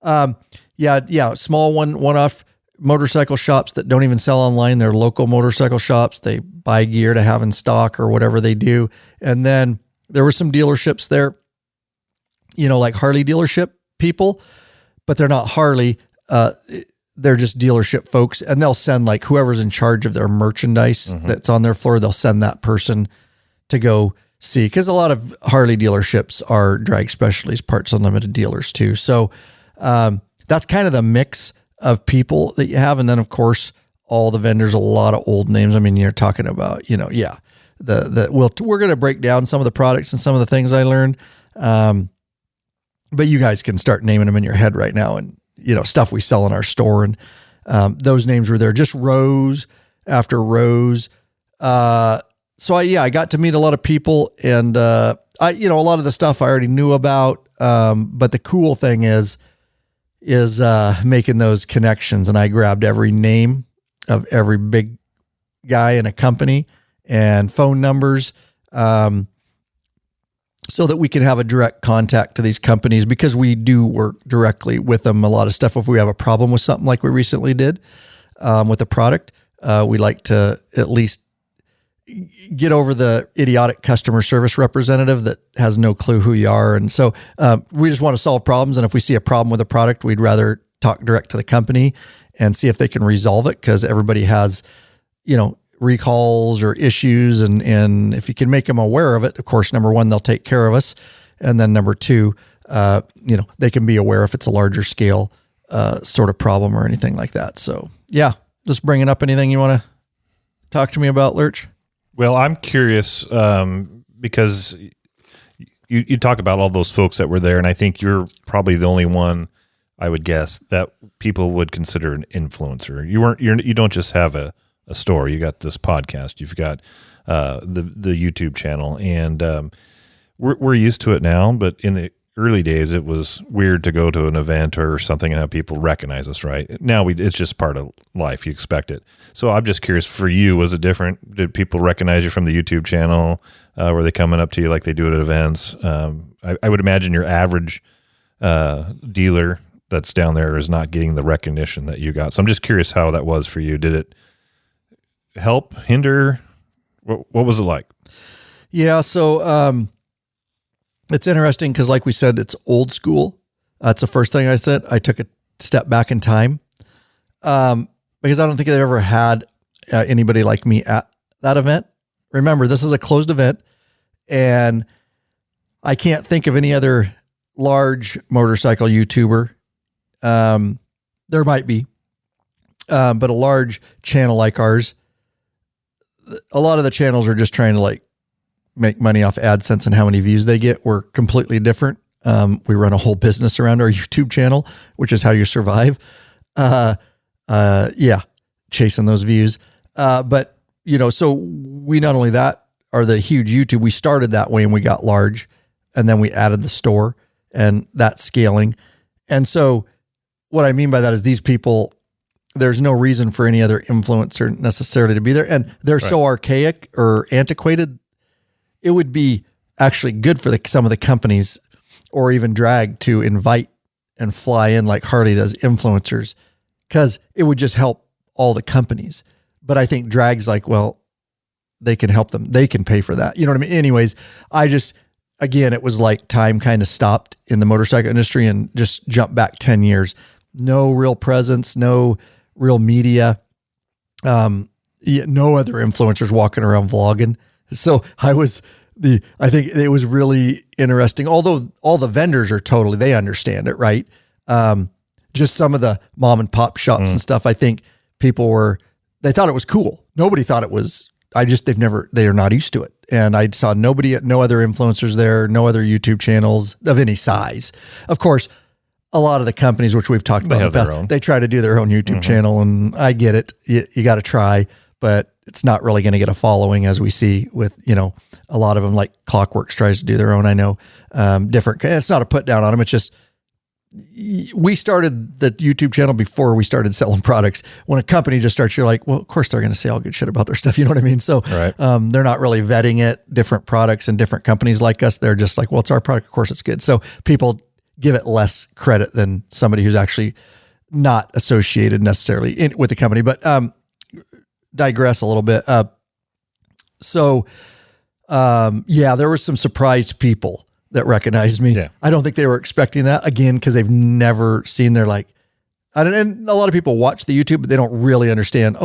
Small one-off motorcycle shops that don't even sell online. They're local motorcycle shops. They buy gear to have in stock or whatever they do. And then there were some dealerships there, like Harley dealership people, but they're not Harley. They're just dealership folks, and they'll send like whoever's in charge of their merchandise that's on their floor. They'll send that person to go see, because a lot of Harley dealerships are Drag Specialties Parts Unlimited dealers too. So that's kind of the mix of people that you have. And then of course, all the vendors, a lot of old names. I mean, you're talking about, we're going to break down some of the products and some of the things I learned. But you guys can start naming them in your head right now, and, stuff we sell in our store. And those names were there, just rows after rows. So I got to meet a lot of people, and a lot of the stuff I already knew about. But the cool thing is making those connections. And I grabbed every name of every big guy in a company and phone numbers, so that we can have a direct contact to these companies, because we do work directly with them. A lot of stuff, if we have a problem with something like we recently did with a product, we like to at least get over the idiotic customer service representative that has no clue who you are. And so we just want to solve problems. And if we see a problem with a product, we'd rather talk direct to the company and see if they can resolve it, because everybody has, recalls or issues. And if you can make them aware of it, of course, number one, they'll take care of us. And then number two, they can be aware if it's a larger scale sort of problem or anything like that. So yeah, just bringing up anything you want to talk to me about, Lurch? Well, I'm curious because you talk about all those folks that were there, and I think you're probably the only one, I would guess, that people would consider an influencer. You don't just have a store. You got this podcast. You've got the YouTube channel, and we're used to it now. But in the early days, it was weird to go to an event or something and have people recognize us. Right now, it's just part of life. You expect it. So I'm just curious. For you, was it different? Did people recognize you from the YouTube channel? Were they coming up to you like they do at events? I would imagine your average dealer that's down there is not getting the recognition that you got. So I'm just curious how that was for you. Did it help, hinder? What was it like? Yeah. So, it's interesting because, like we said, it's old school. That's the first thing I said. I took a step back in time, because I don't think they've ever had anybody like me at that event. Remember, this is a closed event, and I can't think of any other large motorcycle YouTuber. There might be, but a large channel like ours, a lot of the channels are just trying to make money off AdSense and how many views they get. We're completely different. We run a whole business around our YouTube channel, which is how you survive. Chasing those views. But so we not only that are the huge YouTube, we started that way and we got large, and then we added the store and that scaling. And so what I mean by that is these people, there's no reason for any other influencer necessarily to be there. And they're so archaic or antiquated. It would be actually good for some of the companies or even drag to invite and fly in like Harley does influencers, because it would just help all the companies. But I think drag's like, well, they can help them. They can pay for that. You know what I mean? Anyways, again, it was like time kind of stopped in the motorcycle industry and just jumped back 10 years. No real presence, no real media, no other influencers walking around vlogging. So I think it was really interesting. Although all the vendors are they understand it, right? Just some of the mom and pop shops and stuff. I think people they thought it was cool. Nobody thought it was, they are not used to it. And I saw no other influencers there, no other YouTube channels of any size. Of course, a lot of the companies, which we've talked about in the past, they try to do their own YouTube channel, and I get it. You got to try, but it's not really going to get a following, as we see with, a lot of them, like Clockworks tries to do their own. I know different. It's not a put down on them. It's just, we started the YouTube channel before we started selling products. When a company just starts, you're like, well, of course they're going to say all good shit about their stuff. You know what I mean? So they're not really vetting it. Different products and different companies like us, they're just like, well, it's our product. Of course it's good. So people give it less credit than somebody who's actually not associated necessarily with the company. But digress a little bit. There were some surprised people that recognized me. Yeah. I don't think they were expecting that, again, because they've never seen and a lot of people watch the YouTube, but they don't really understand,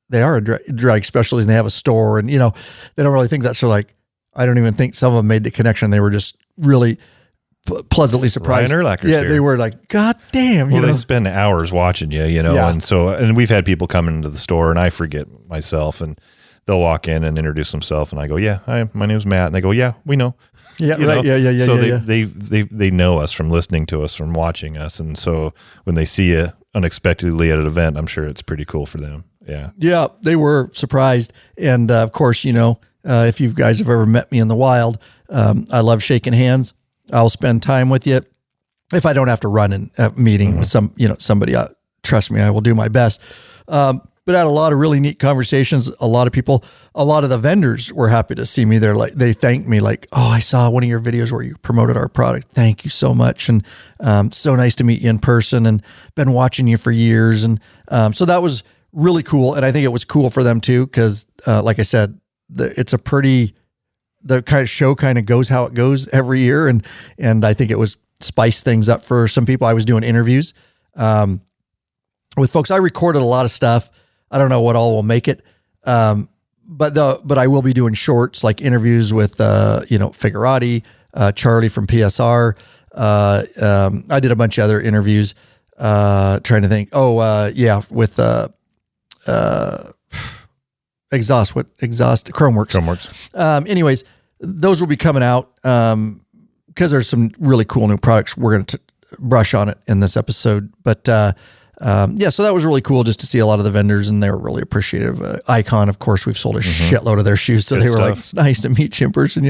they are a drag specialties and they have a store, and they don't really think that. So I don't even think some of them made the connection. They were just really pleasantly surprised. Ryan Urlacher. Yeah, they were like, God damn. They spend hours watching you, and we've had people come into the store, and I forget myself, and they'll walk in and introduce themselves, and I go, yeah, hi, my name's Matt. And they go, yeah, we know. Yeah, right. Yeah. So they know us from listening to us, from watching us. And so when they see you unexpectedly at an event, I'm sure it's pretty cool for them. Yeah. Yeah, they were surprised. And of course, If you guys have ever met me in the wild, I love shaking hands. I'll spend time with you. If I don't have to run in a meeting with somebody, trust me, I will do my best. But I had a lot of really neat conversations. A lot of the vendors were happy to see me there. Like, they thanked me, like, "Oh, I saw one of your videos where you promoted our product. Thank you so much. And so nice to meet you in person, and been watching you for years." And so that was really cool. And I think it was cool for them too, because like I said, the kind of show kind of goes how it goes every year. And I think it was spiced things up for some people. I was doing interviews with folks. I recorded a lot of stuff. I don't know what all will make it. But I will be doing shorts, like interviews with, Figurati, Charlie from PSR. I did a bunch of other interviews, trying to think. With, Chromeworks. Anyways, those will be coming out, because there's some really cool new products. We're going to brush on it in this episode, but, so that was really cool just to see a lot of the vendors, and they were really appreciative. Icon, of course, we've sold a shitload of their shoes. So they were like, "It's nice to meet you in person."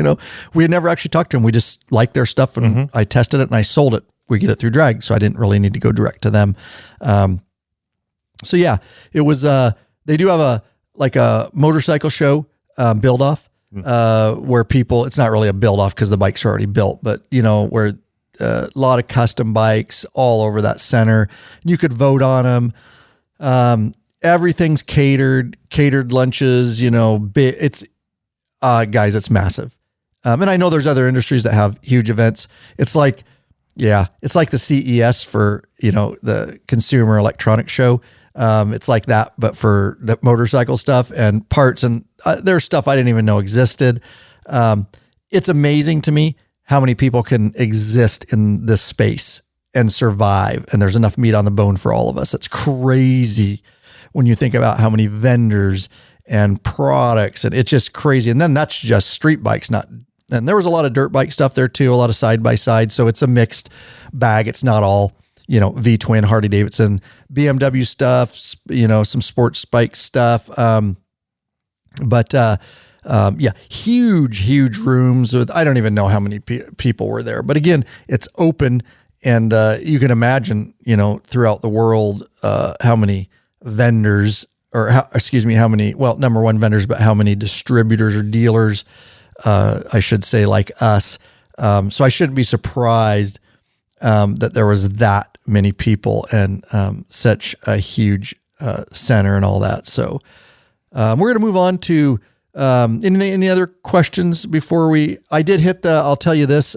We had never actually talked to them. We just liked their stuff, and I tested it and I sold it. We get it through Drag. So I didn't really need to go direct to them. It was, they do have a motorcycle show, build off, where people, it's not really a build off because the bikes are already built, but where a lot of custom bikes all over that center. You could vote on them. Everything's catered lunches, it's, guys, it's massive. And I know there's other industries that have huge events. It's like the CES for, the Consumer Electronics Show. It's like that, but for the motorcycle stuff and parts, and there's stuff I didn't even know existed. It's amazing to me how many people can exist in this space and survive. And there's enough meat on the bone for all of us. It's crazy when you think about how many vendors and products, and it's just crazy. And then that's just street bikes, and there was a lot of dirt bike stuff there too, a lot of side by side. So it's a mixed bag. It's not all, V-twin, Harley Davidson, BMW stuff, some sports bike stuff. Huge rooms with, I don't even know how many people were there, but again, it's open, and you can imagine, throughout the world, how many vendors, number one vendors, but how many distributors or dealers, I should say, like us. So I shouldn't be surprised that there was that many people and such a huge center and all that. So we're going to move on to any other questions before I did hit I'll tell you this.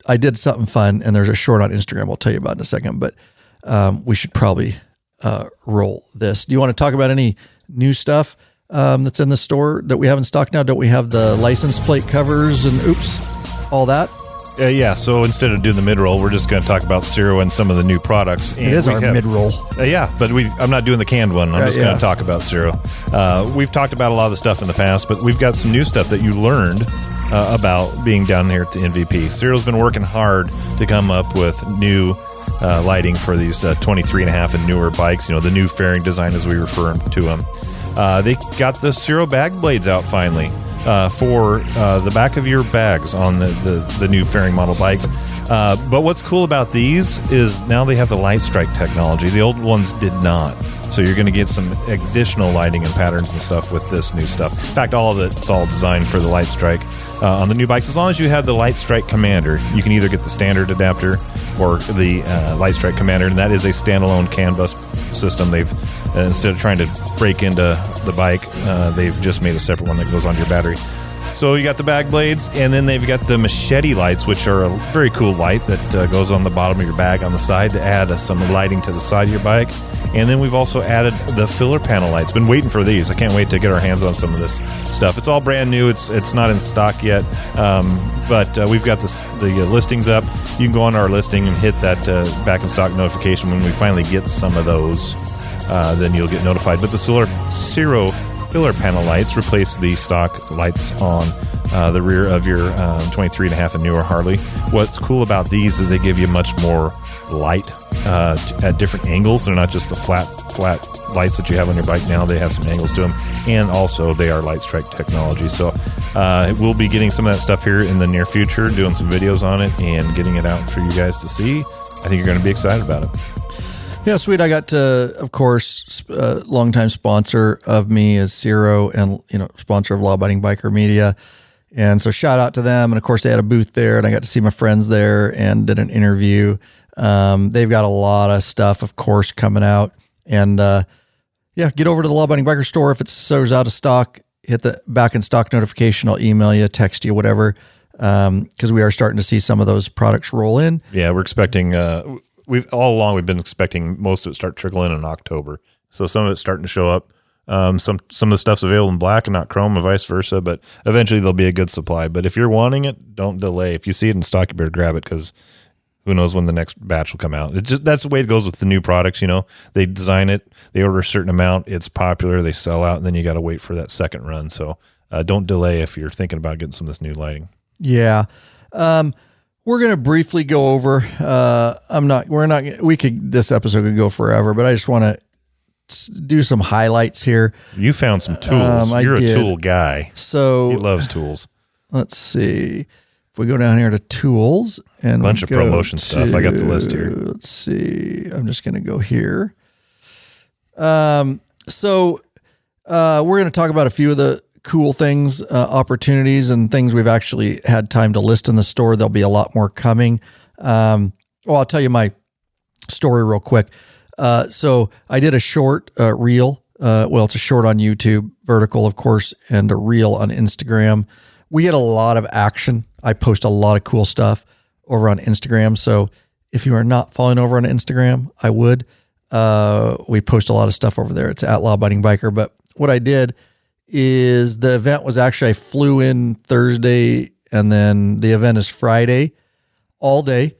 I did something fun, and there's a short on Instagram I'll tell you about in a second, but we should probably roll this. Do you want to talk about any new stuff that's in the store that we have in stock now? Don't we have the license plate covers and all that? So instead of doing the mid-roll, we're just going to talk about Ciro and some of the new products. And it is our mid-roll. But I'm not doing the canned one. I'm just going to talk about Ciro. We've talked about a lot of the stuff in the past, but we've got some new stuff that you learned about being down here at the NVP. Ciro's been working hard to come up with new lighting for these 23.5 and newer bikes, the new fairing design as we refer to them. They got the Ciro bag blades out finally. For the back of your bags on the new fairing model bikes. But what's cool about these is now they have the light strike technology. The old ones did not. So you're going to get some additional lighting and patterns and stuff with this new stuff. In fact, all of it's all designed for the light strike on the new bikes. As long as you have the light strike commander, you can either get the standard adapter or the light strike commander, and that is a standalone CAN bus system. They've instead of trying to break into the bike, they've just made a separate one that goes on your battery. So you got the bag blades, and then they've got the machete lights, which are a very cool light that goes on the bottom of your bag on the side to add some lighting to the side of your bike. And then we've also added the filler panel lights. Been waiting for these. I can't wait to get our hands on some of this stuff. It's all brand new. It's not in stock yet, but we've got the listings up. You can go on our listing and hit that back in stock notification when we finally get some of those. Then you'll get notified. But the Ciro filler panel lights replace the stock lights on the rear of your 23.5 and newer Harley. What's cool about these is they give you much more light at different angles. They're not just the flat lights that you have on your bike now. They have some angles to them, and also they are light strike technology. So we'll be getting some of that stuff here in the near future, doing some videos on it and getting it out for you guys to see. I think you're going to be excited about it. Yeah, sweet. I got to, of course, longtime sponsor of me is Zero, and sponsor of Law Abiding Biker Media. And so shout out to them. And of course, they had a booth there, and I got to see my friends there and did an interview. They've got a lot of stuff, of course, coming out. And get over to the Law Abiding Biker store. If it's out of stock, hit the back in stock notification. I'll email you, text you, whatever, because we are starting to see some of those products roll in. Yeah, we're expecting. We've been expecting most of it start trickling in October. So some of it's starting to show up. Some of the stuff's available in black and not chrome, and vice versa. But eventually there'll be a good supply. But if you're wanting it, don't delay. If you see it in stock, you better grab it, because who knows when the next batch will come out. That's the way it goes with the new products. They design it, they order a certain amount, it's popular, they sell out, and then you got to wait for that second run. So don't delay if you're thinking about getting some of this new lighting. Yeah. We're going to briefly go over, this episode could go forever, but I just want to do some highlights here. You found some tools. You're a tool guy. So he loves tools. Let's see. If we go down here to tools and a bunch of promotion stuff. I got the list here. Let's see. I'm just going to go here. So we're going to talk about a few of the cool things, opportunities, and things we've actually had time to list in the store. There'll be a lot more coming. I'll tell you my story real quick. So I did a short reel. It's a short on YouTube, vertical, of course, and a reel on Instagram. We get a lot of action. I post a lot of cool stuff over on Instagram. So if you are not following over on Instagram, I would. We post a lot of stuff over there. It's at Law Abiding Biker. But what I did is the event was actually, I flew in Thursday, and then the event is Friday all day.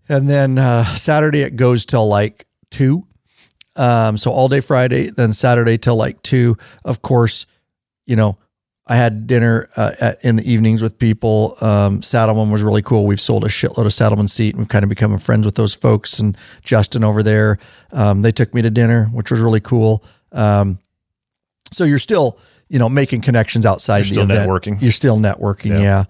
And then Saturday it goes till like 2. So all day Friday, then Saturday till like 2. Of course, I had dinner in the evenings with people. Saddleman was really cool. We've sold a shitload of Saddleman seat, and we've kind of become friends with those folks. And Justin over there, they took me to dinner, which was really cool. So you're still, making connections outside the event. You're still networking. Yeah.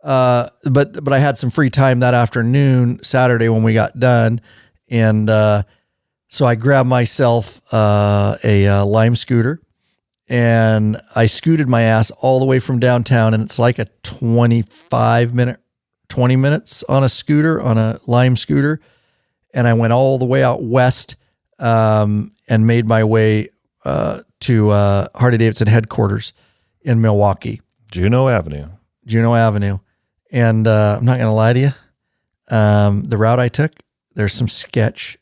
But I had some free time that afternoon, Saturday, when we got done. And so I grabbed myself a Lime scooter, and I scooted my ass all the way from downtown. And it's like a 20 minutes on a scooter, on a Lime scooter. And I went all the way out west and made my way to Harley-Davidson headquarters in Milwaukee. Juneau Avenue. And I'm not going to lie to you. The route I took, there's some sketch.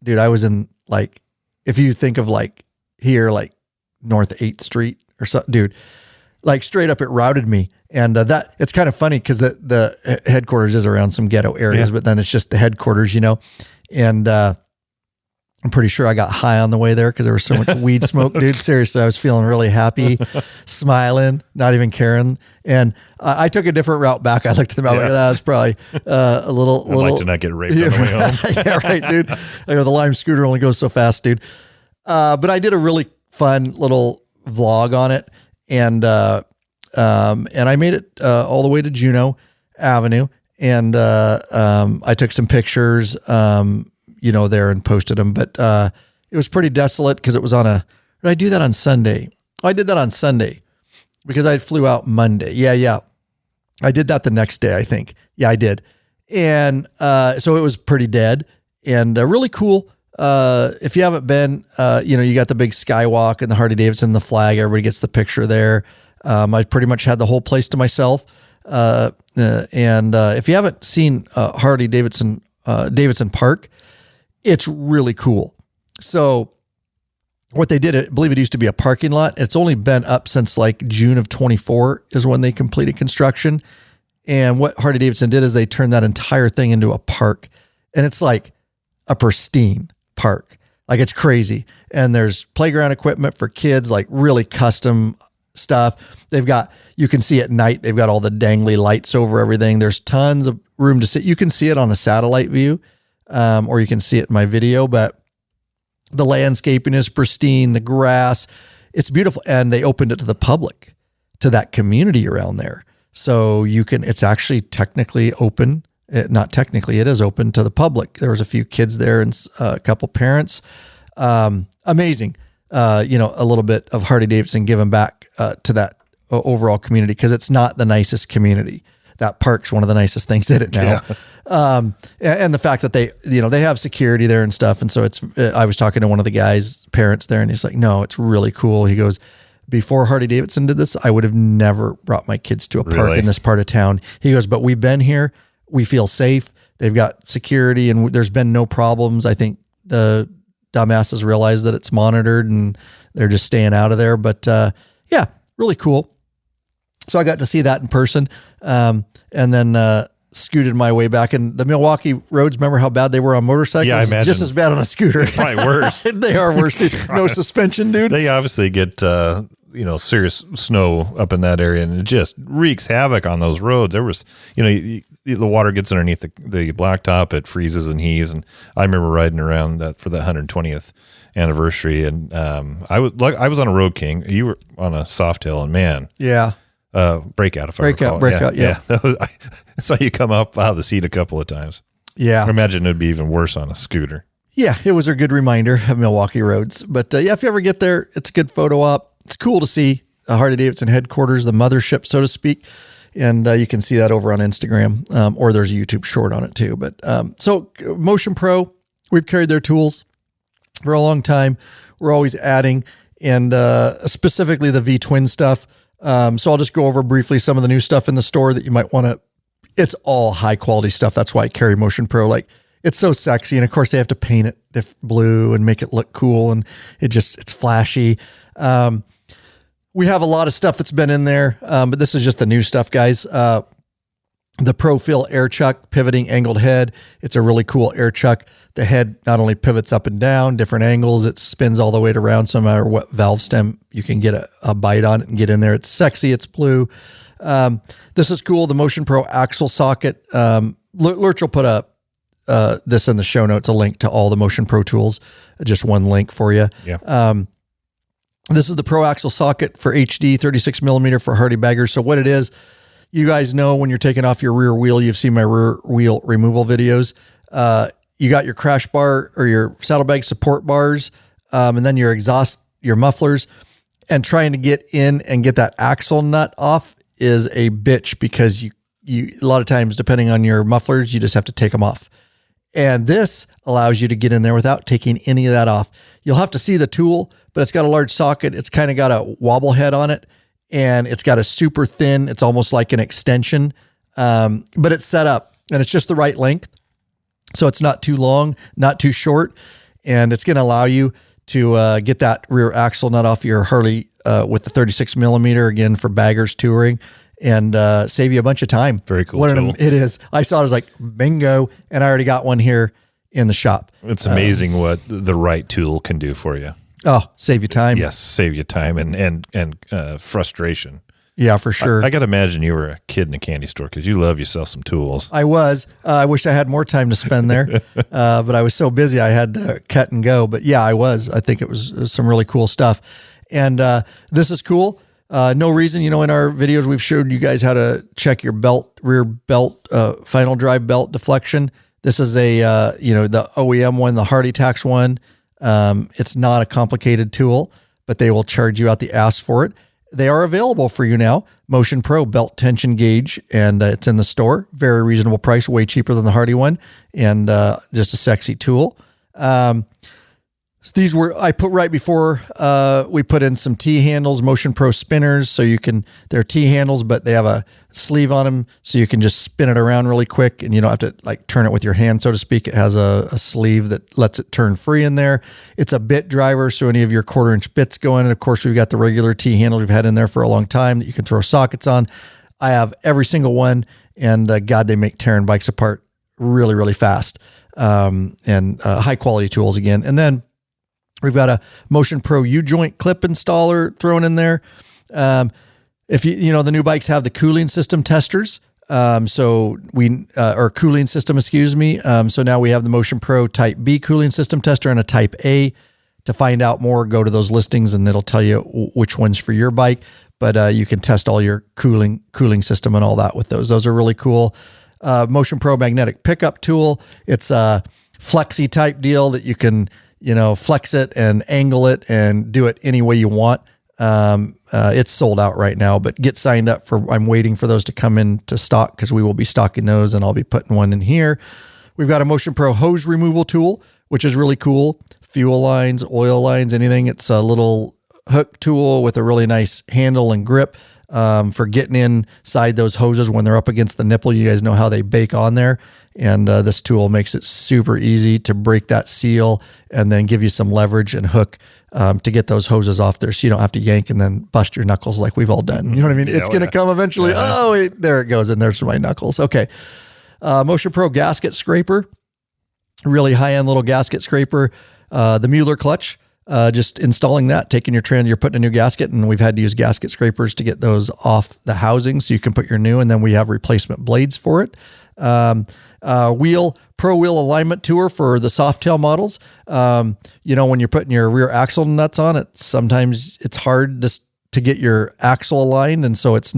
Dude, I was in, like, if you think of like here, like North 8th Street or something, dude, like straight up, it routed me. And that it's kind of funny because the headquarters is around some ghetto areas, but then it's just the headquarters, and I'm pretty sure I got high on the way there because there was so much weed smoke, dude. Seriously, I was feeling really happy, smiling, not even caring. And I took a different route back. I looked at the map, like, that was probably a little. I'd like to not get raped on the way home. Yeah, right, dude. I go, the Lime scooter only goes so fast, dude. But I did a really fun little vlog on it, and I made it all the way to Juneau Avenue, and I took some pictures. There and posted them, but it was pretty desolate because it was did I do that on Sunday? I did that on Sunday because I flew out Monday. Yeah. I did that the next day, I think. Yeah, I did. And so it was pretty dead and really cool. If you haven't been, you got the big skywalk and the Harley-Davidson, the flag, everybody gets the picture there. I pretty much had the whole place to myself. And if you haven't seen Harley-Davidson, Davidson Park, it's really cool. So what they did, I believe it used to be a parking lot. It's only been up since like June of 24 is when they completed construction. And what Harley-Davidson did is they turned that entire thing into a park. And it's like a pristine park. Like, it's crazy. And there's playground equipment for kids, like really custom, stuff. You can see at night, they've got all the dangly lights over everything. There's tons of room to sit. You can see it on a satellite view, or you can see it in my video, but the landscaping is pristine, the grass, it's beautiful. And they opened it to the public, to that community around there. So it's actually technically open. Not technically, it is open to the public. There was a few kids there and a couple parents. Amazing. A little bit of Harley-Davidson giving back to that overall community, because it's not the nicest community. That park's one of the nicest things in it now. Yeah. And the fact that they have security there and stuff. And so I was talking to one of the guys' parents there, and he's like, no, it's really cool. He goes, before Harley-Davidson did this, I would have never brought my kids to a park in this part of town. He goes, but we've been here. We feel safe. They've got security, and there's been no problems. I think the dumbasses realize that it's monitored, and they're just staying out of there. But yeah, really cool. So I got to see that in person, and then scooted my way back. And the Milwaukee roads, remember how bad they were on motorcycles? Yeah, I imagine. Just as bad on a scooter. Probably worse. They are worse, dude. No suspension, dude. They obviously get serious snow up in that area, and it just wreaks havoc on those roads. There was, the water gets underneath the blacktop, it freezes and heaves. And I remember riding around that for the 120th anniversary, and I was on a Road King. You were on a Softail, and man, yeah, breakout. Breakout. Yeah. I saw you come up out of the seat a couple of times. Yeah, I imagine it'd be even worse on a scooter. Yeah, it was a good reminder of Milwaukee roads. But yeah, if you ever get there, it's a good photo op. It's cool to see Harley-Davidson headquarters, the mothership, so to speak. And you can see that over on Instagram, or there's a YouTube short on it too. But so Motion Pro, we've carried their tools for a long time. We're always adding, and specifically the V-twin stuff. So I'll just go over briefly some of the new stuff in the store that you might want to. It's all high quality stuff. That's why I carry Motion Pro. Like, it's so sexy. And of course they have to paint it blue and make it look cool. And it's flashy. We have a lot of stuff that's been in there, but this is just the new stuff, guys. The Profil air chuck, pivoting angled head. It's a really cool air chuck. The head not only pivots up and down, different angles, it spins all the way around. So no matter what valve stem, you can get a bite on it and get in there. It's sexy. It's blue. This is cool. The Motion Pro axle socket. Lurch will put this in the show notes, a link to all the Motion Pro tools. Just one link for you. Yeah. This is the Pro Axle socket for HD, 36 millimeter for Hardy baggers. So what it is, you guys know when you're taking off your rear wheel, you've seen my rear wheel removal videos. You got your crash bar or your saddlebag support bars, and then your exhaust, your mufflers, and trying to get in and get that axle nut off is a bitch, because you a lot of times, depending on your mufflers, you just have to take them off. And this allows you to get in there without taking any of that off. You'll have to see the tool, but it's got a large socket. It's kind of got a wobble head on it, and it's got a super thin, it's almost like an extension, but it's set up and it's just the right length. So it's not too long, not too short. And it's going to allow you to get that rear axle nut off your Harley with the 36 millimeter, again, for baggers touring, and save you a bunch of time. Very cool tool. It is. I saw it, I was like, bingo. And I already got one here in the shop. It's amazing what the right tool can do for you. Oh, save you time. Yes, save you time and frustration. Yeah, for sure. I got to imagine you were a kid in a candy store, because you love yourself some tools. I was. I wish I had more time to spend there, but I was so busy I had to cut and go. But yeah, I was. I think it was some really cool stuff. And this is cool. No reason, in our videos, we've showed you guys how to check your rear belt, final drive belt deflection. This is the OEM one, the Hardy Tax one. It's not a complicated tool, but they will charge you out the ass for it. They are available for you now. Motion Pro belt tension gauge, and it's in the store. Very reasonable price, way cheaper than the Hardy one, and just a sexy tool. So these I put right before we put in some T-handles, Motion Pro spinners. So they're T-handles, but they have a sleeve on them, so you can just spin it around really quick, and you don't have to turn it with your hand, so to speak. It has a sleeve that lets it turn free in there. It's a bit driver, so any of your 1/4-inch bits go in. And of course, we've got the regular T-handle we've had in there for a long time that you can throw sockets on. I have every single one, and God, they make tearing bikes apart really, really fast. And high quality tools again. And then we've got a Motion Pro U-joint clip installer thrown in there. If the new bikes have the cooling system testers. Or cooling system, excuse me. So now we have the Motion Pro Type B cooling system tester and a Type A. To find out more, go to those listings and it'll tell you which one's for your bike. But you can test all your cooling system and all that with those. Those are really cool. Motion Pro magnetic pickup tool. It's a flexi type deal that you can, flex it and angle it and do it any way you want. It's sold out right now, but get signed up I'm waiting for those to come into stock because we will be stocking those and I'll be putting one in here. We've got a Motion Pro hose removal tool, which is really cool. Fuel lines, oil lines, anything. It's a little hook tool with a really nice handle and grip, for getting inside those hoses when they're up against the nipple. You guys know how they bake on there. And this tool makes it super easy to break that seal and then give you some leverage and hook to get those hoses off there so you don't have to yank and then bust your knuckles like we've all done. You know what I mean? It's going to come eventually. Yeah. Oh, wait, there it goes. And there's my knuckles. Okay. Motion Pro gasket scraper, really high-end little gasket scraper. The Mueller clutch, just installing that, taking your trend, you're putting a new gasket, and we've had to use gasket scrapers to get those off the housing so you can put your new, and then we have replacement blades for it. Pro wheel alignment tour for the Softail models. When you're putting your rear axle nuts on it, sometimes it's hard to get your axle aligned. And so it's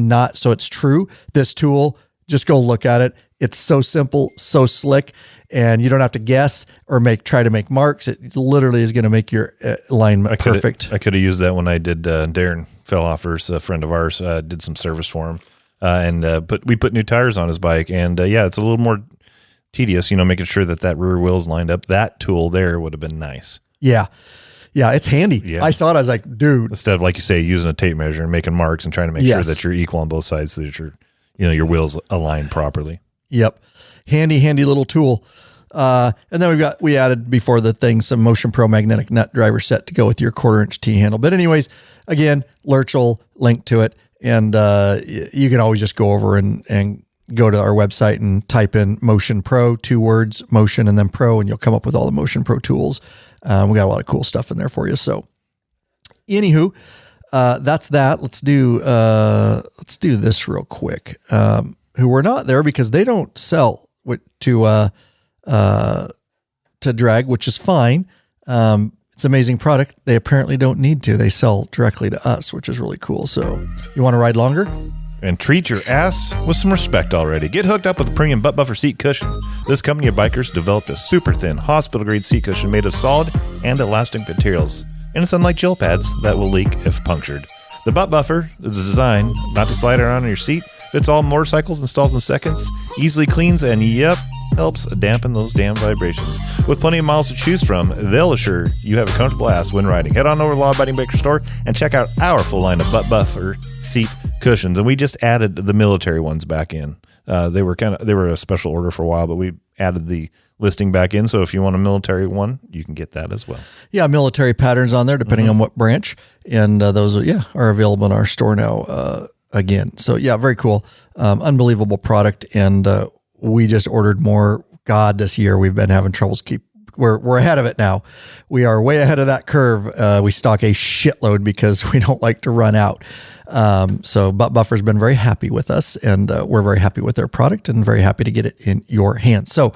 true. This tool, just go look at it. It's so simple, so slick, and you don't have to guess or try to make marks. It literally is going to make your alignment perfect. I could have used that when I did Darren Fellhofer's, a friend of ours, did some service for him. We put new tires on his bike, and it's a little more tedious, making sure that rear wheel's lined up. That tool there would have been nice. Yeah. Yeah, it's handy. Yeah. I saw it. I was like, dude. Instead of, like you say, using a tape measure and making marks and trying to make sure that you're equal on both sides so that your wheels align properly. Yep. Handy little tool. And then we added before the thing some Motion Pro magnetic nut driver set to go with your 1/4-inch T-handle. But anyways, again, Lurch will link to it. And you can always just go over and go to our website and type in Motion Pro, 2 words, Motion and then Pro, and you'll come up with all the Motion Pro tools. We got a lot of cool stuff in there for you. So anywho, that's that. Let's do this real quick. Who were not there because they don't sell to drag, which is fine. It's an amazing product. They apparently don't need to. They sell directly to us, which is really cool. So you want to ride longer? And treat your ass with some respect already. Get hooked up with a premium butt buffer seat cushion. This company of bikers developed a super thin, hospital-grade seat cushion made of solid and elastic materials. And it's unlike gel pads that will leak if punctured. The butt buffer is designed not to slide around on your seat. Fits all motorcycles, installs in seconds, easily cleans, and helps dampen those damn vibrations. With plenty of miles to choose from, they'll assure you have a comfortable ass when riding. Head on over to the Law Abiding Biker store and check out our full line of butt buffer seat cushions. And we just added the military ones back in. They were a special order for a while, but we added the listing back in. So if you want a military one, you can get that as well. Yeah, military patterns on there, depending on what branch. And those are available in our store now again. So yeah, very cool. Unbelievable product. And we just ordered more. God, this year we've been having troubles. We're ahead of it now. We are way ahead of that curve. We stock a shitload because we don't like to run out. So Butt Buffer's been very happy with us, and we're very happy with their product and very happy to get it in your hands. So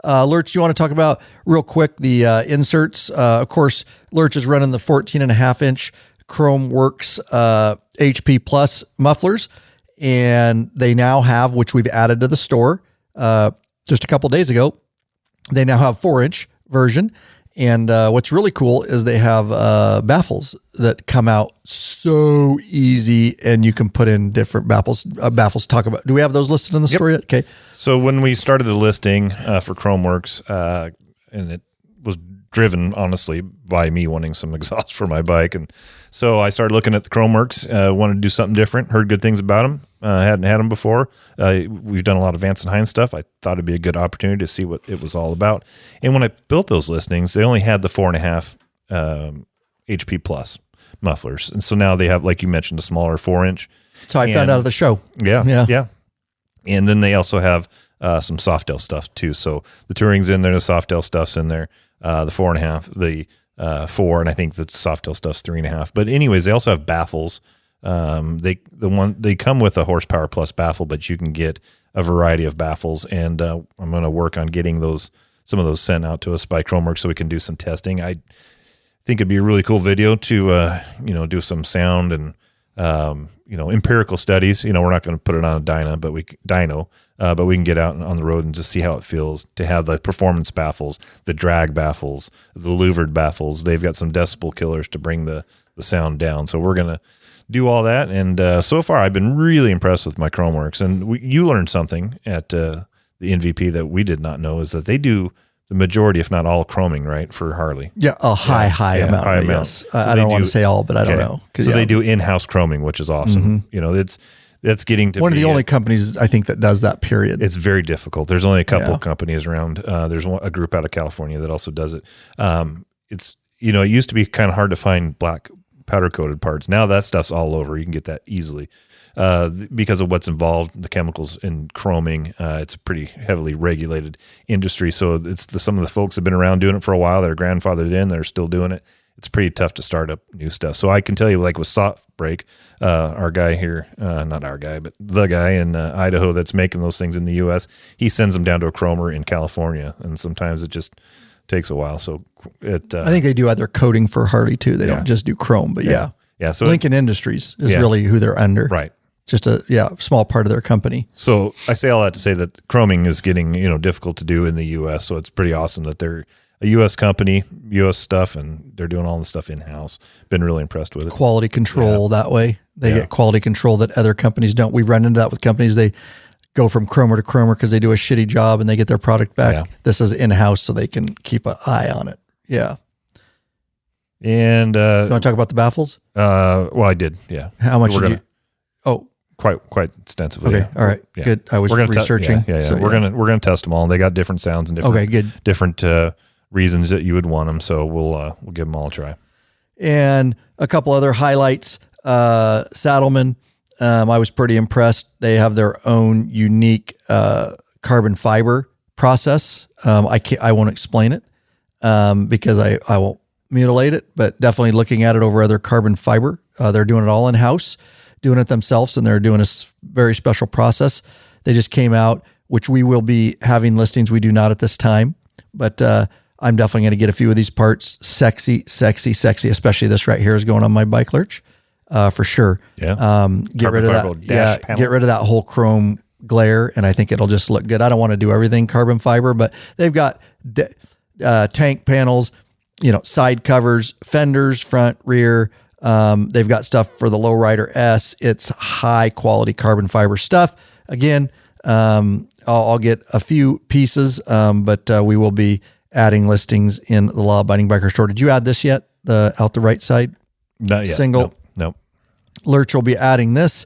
Lurch, you want to talk about real quick the inserts? Of course, Lurch is running the 14.5-inch Chrome Works HP Plus mufflers, and they now have, which we've added to the store just a couple days ago, they now have 4-inch version. And what's really cool is they have baffles that come out so easy, and you can put in different baffles. Do we have those listed in the store yet? Okay. So when we started the listing for Chromeworks, and it was driven honestly by me wanting some exhaust for my bike, and so I started looking at the Chromeworks. Wanted to do something different. Heard good things about them. Hadn't had them before. We've done a lot of Vance and Hines stuff. I thought it'd be a good opportunity to see what it was all about. And when I built those listings, they only had the 4.5 HP Plus mufflers. And so now they have, like you mentioned, a smaller 4-inch. So I found out of the show. Yeah. And then they also have some Softail stuff too. So the Touring's in there, the Softail stuff's in there, the 4.5, the 4, and I think the Softail stuff's 3.5. But anyways, they also have baffles They come with a horsepower plus baffle, but you can get a variety of baffles, and I'm going to work on getting some of those sent out to us by Chromeworks so we can do some testing. I think it'd be a really cool video to do some sound and empirical studies. We're not going to put it on a dyno, but we can get out on the road and just see how it feels to have the performance baffles, the drag baffles, the louvered baffles. They've got some decibel killers to bring the sound down. So we're going to do all that. And so far, I've been really impressed with my Chromeworks. And you learned something at the NVP that we did not know, is that they do the majority, if not all, chroming, right, for Harley. Yeah, a high amount. High amount. Yes. So I don't want to say all, but I don't know. So they do in-house chroming, which is awesome. That's getting to one of the only companies I think that does that, period. It's very difficult. There's only a couple of companies around. There's a group out of California that also does it. It used to be kind of hard to find black powder coated parts. Now that stuff's all over. You can get that easily because of what's involved, the chemicals in chroming. It's a pretty heavily regulated industry. So it's some of the folks have been around doing it for a while. They're grandfathered in. They're still doing it. It's pretty tough to start up new stuff. So I can tell you, like with Soft Break, our guy here, not our guy, but the guy in Idaho that's making those things in the U.S., he sends them down to a chromer in California, and sometimes it just takes a while. So I think they do other coating for Harley too. They don't just do chrome, but yeah. So Lincoln Industries is really who they're under. Right. Just a small part of their company. So I say all that to say that chroming is getting difficult to do in the U.S. So it's pretty awesome that they're a U.S. company, U.S. stuff, and they're doing all the stuff in house. Been really impressed with it. Quality control that way. They get quality control that other companies don't. We've run into that with companies. They go from chromer to chromer because they do a shitty job and they get their product back. Yeah. This is in house, so they can keep an eye on it. Yeah. And you want to talk about the baffles? Well, I did. Yeah. How much did you? Oh, quite extensively. Okay. Yeah. All right. Yeah. Good. I was researching. So we're gonna test them all. And they got different sounds and different reasons that you would want them. So we'll give them all a try. And a couple other highlights. Saddlemen. I was pretty impressed. They have their own unique carbon fiber process. I won't explain it because I won't mutilate it, but definitely looking at it over other carbon fiber. They're doing it all in-house, doing it themselves, and they're doing a very special process. They just came out, which we will be having listings. We do not at this time, but I'm definitely going to get a few of these parts. Sexy, especially this right here is going on my bike lurch. For sure. Yeah. Get rid of that. Get rid of that whole chrome glare, and I think it'll just look good. I don't want to do everything carbon fiber, but they've got tank panels, side covers, fenders, front, rear. They've got stuff for the Lowrider S. It's high quality carbon fiber stuff. Again, I'll get a few pieces, but we will be adding listings in the Law Abiding Biker store. Did you add this yet? The out the right side? Not yet. Single. Nope. Lurch will be adding this.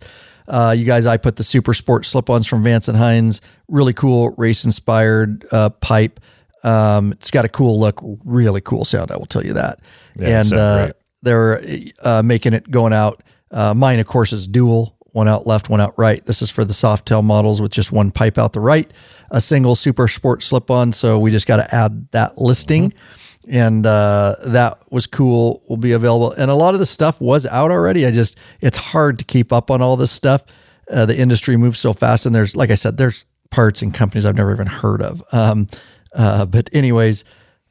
You guys, I put the Super Sport slip-ons from Vance and Hines. Really cool, race-inspired pipe. It's got a cool look, really cool sound, I will tell you that. Yeah, and they're making it going out. Mine, of course, is dual. One out left, one out right. This is for the Softail models with just one pipe out the right. A single Super Sport slip-on, so we just got to add that listing. Mm-hmm. And that was cool, will be available. And a lot of the stuff was out already. It's hard to keep up on all this stuff. The industry moves so fast, and there's, like I said, there's parts and companies I've never even heard of. But anyways,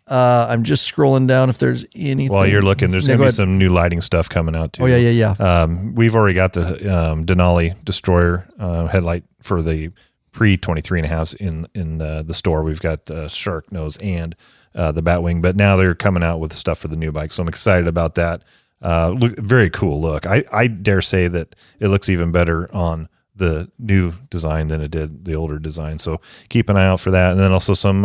I'm just scrolling down if there's anything. While you're looking, there's going to be some new lighting stuff coming out too. Oh, yeah. We've already got the Denali Destroyer headlight for the pre-23.5s in the store. We've got the Shark Nose and the Batwing, but now they're coming out with stuff for the new bike, so I'm excited about that. Very cool look. I dare say that it looks even better on the new design than it did the older design, so keep an eye out for that. And then also some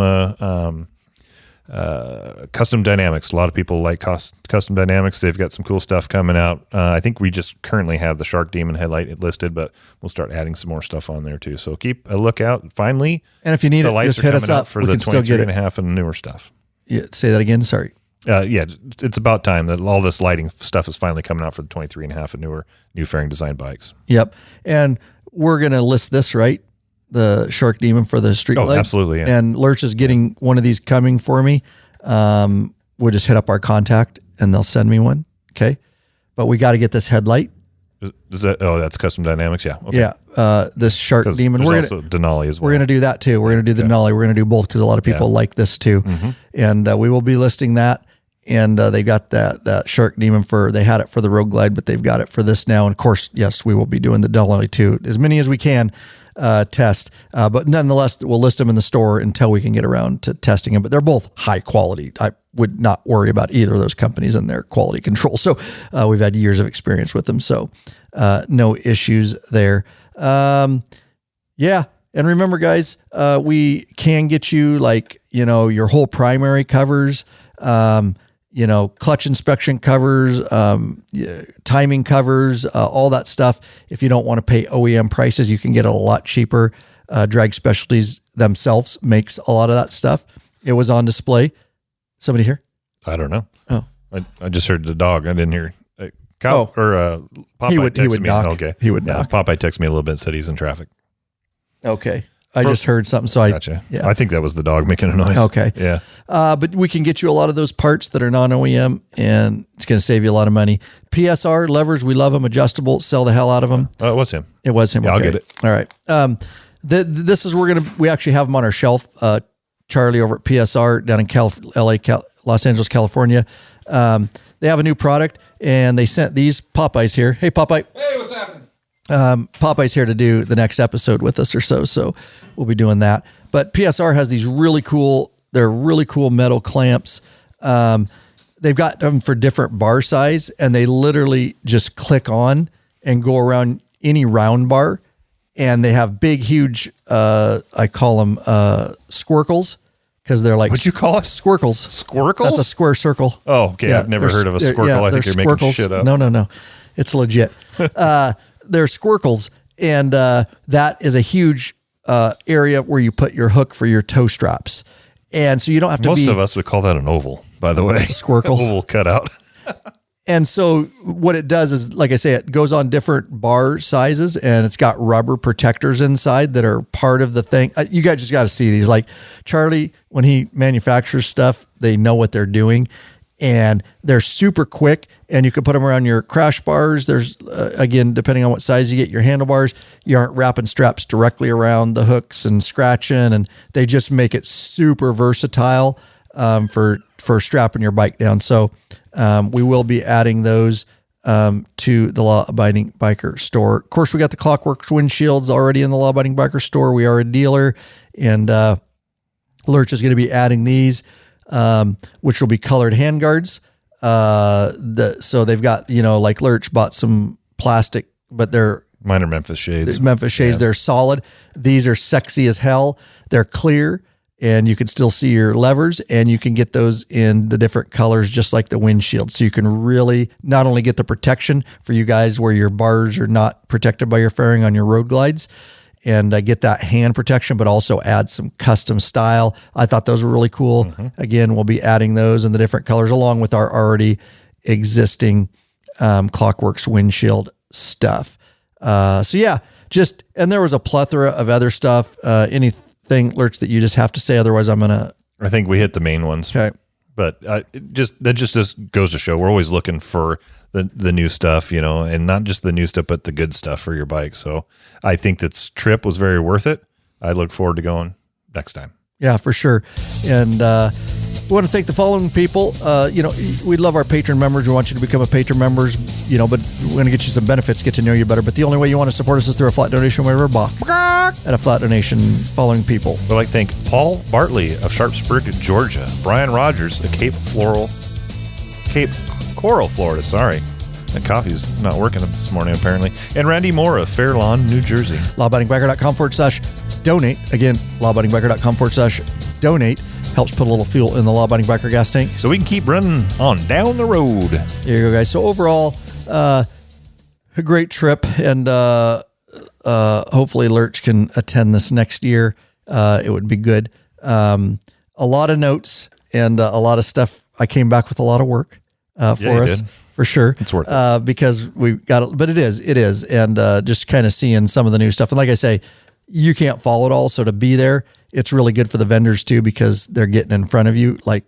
custom dynamics. A lot of people like custom dynamics. They've got some cool stuff coming out. I think we just currently have the Shark Demon headlight listed, but we'll start adding some more stuff on there too, so keep a lookout. Finally, and if you need the lights, just hit us up for the 23.5 and newer stuff. Yeah, say that again. Sorry. It's about time that all this lighting stuff is finally coming out for the 23.5 and newer new fairing design bikes. Yep. And we're going to list this, right? The Shark Demon for the street leg. Absolutely. Yeah. And Lurch is getting one of these coming for me. We'll just hit up our contact and they'll send me one. Okay. But we got to get this headlight. Is that? Oh, that's Custom Dynamics. Yeah. Okay. Yeah. This Shark Demon. We're also Denali as well. We're going to do that too. We're going to do the Denali. We're going to do both because a lot of people like this too. Mm-hmm. And we will be listing that. And they got that Shark Demon they had it for the Road Glide, but they've got it for this now. And of course, yes, we will be doing the Denali too, as many as we can test. But nonetheless, we'll list them in the store until we can get around to testing them. But they're both high quality. I would not worry about either of those companies and their quality control. So we've had years of experience with them. So no issues there. Yeah. And remember, guys, we can get you your whole primary covers, clutch inspection covers, timing covers, all that stuff. If you don't want to pay OEM prices, you can get it a lot cheaper. Drag Specialties themselves makes a lot of that stuff. It was on display. Somebody here? I don't know. Oh, I just heard the dog. I didn't hear. Popeye he would me. knock. Okay, he would knock. Popeye texted me a little bit and said he's in traffic. Okay. I just heard something. So gotcha. I think that was the dog making a noise. Okay. Yeah. But we can get you a lot of those parts that are non-OEM, and it's going to save you a lot of money. PSR levers, we love them. Adjustable, sell the hell out of them. Oh, it was him. It was him. Yeah, okay. I'll get it. All right. This is we actually have them on our shelf. Charlie over at PSR down in Los Angeles, California. They have a new product, and they sent these Popeyes here. Hey, Popeye. Hey, what's happening? Popeye's here to do the next episode with us or so we'll be doing that. But PSR has these really cool metal clamps. They've got them for different bar size, and they literally just click on and go around any round bar. And they have big, huge, I call them squircles, because they're like... What'd you call it? Squircles. Squircles? That's a square circle. Oh, okay. Yeah, I've never heard of a squircle. I think you're making shit up. No. It's legit. They're squircles, and that is a huge area where you put your hook for your toe straps. And so you don't have to Most of us would call that an oval, by the way. It's a squircle. Oval cutout. And so what it does is, like I say, it goes on different bar sizes, and it's got rubber protectors inside that are part of the thing. You guys just got to see these. Like Charlie, when he manufactures stuff, they know what they're doing, and they're super quick, and you can put them around your crash bars. There's, again, depending on what size you get your handlebars, you aren't wrapping straps directly around the hooks and scratching, and they just make it super versatile for strapping your bike down. So we will be adding those to the Law Abiding Biker store. Of course, we got the Clockworks windshields already in the Law Abiding Biker store. We are a dealer, and Lurch is going to be adding these, which will be colored handguards. So they've got, like Lurch bought some plastic, but they're Mine are Memphis shades. Yeah. They're solid. These are sexy as hell. They're clear, and you can still see your levers, and you can get those in the different colors, just like the windshield. So you can really not only get the protection for you guys where your bars are not protected by your fairing on your road glides, and get that hand protection, but also add some custom style. I thought those were really cool. Mm-hmm. Again, we'll be adding those in the different colors along with our already existing Clockworks windshield stuff. And there was a plethora of other stuff. Anything, Lurch, that you just have to say? Otherwise, I think we hit the main ones. Okay. But that just goes to show we're always looking for the new stuff, and not just the new stuff, but the good stuff for your bike. So I think this trip was very worth it. I look forward to going next time. Yeah, for sure. And we want to thank the following people. We love our patron members. We want you to become a patron members, but we're going to get you some benefits, get to know you better. But the only way you want to support us is through a flat donation wherever at a flat donation. Following people. We'd like to thank Paul Bartley of Sharpsburg, Georgia. Brian Rogers of Cape Coral, Florida. Sorry. That coffee's not working this morning, apparently. And Randy Moore of Fair Lawn, New Jersey. LawAbidingBiker.com/donate. Again, LawAbidingBiker.com/donate. Helps put a little fuel in the Law Abiding Biker gas tank, so we can keep running on down the road. There you go, guys. So overall, a great trip, and hopefully Lurch can attend this next year. It would be good. A lot of notes and a lot of stuff. I came back with a lot of work for us. Did. For sure. It's worth it. Because we got it, but it is. And just kind of seeing some of the new stuff. And like I say, you can't follow it all. So to be there, it's really good for the vendors too, because they're getting in front of you. Like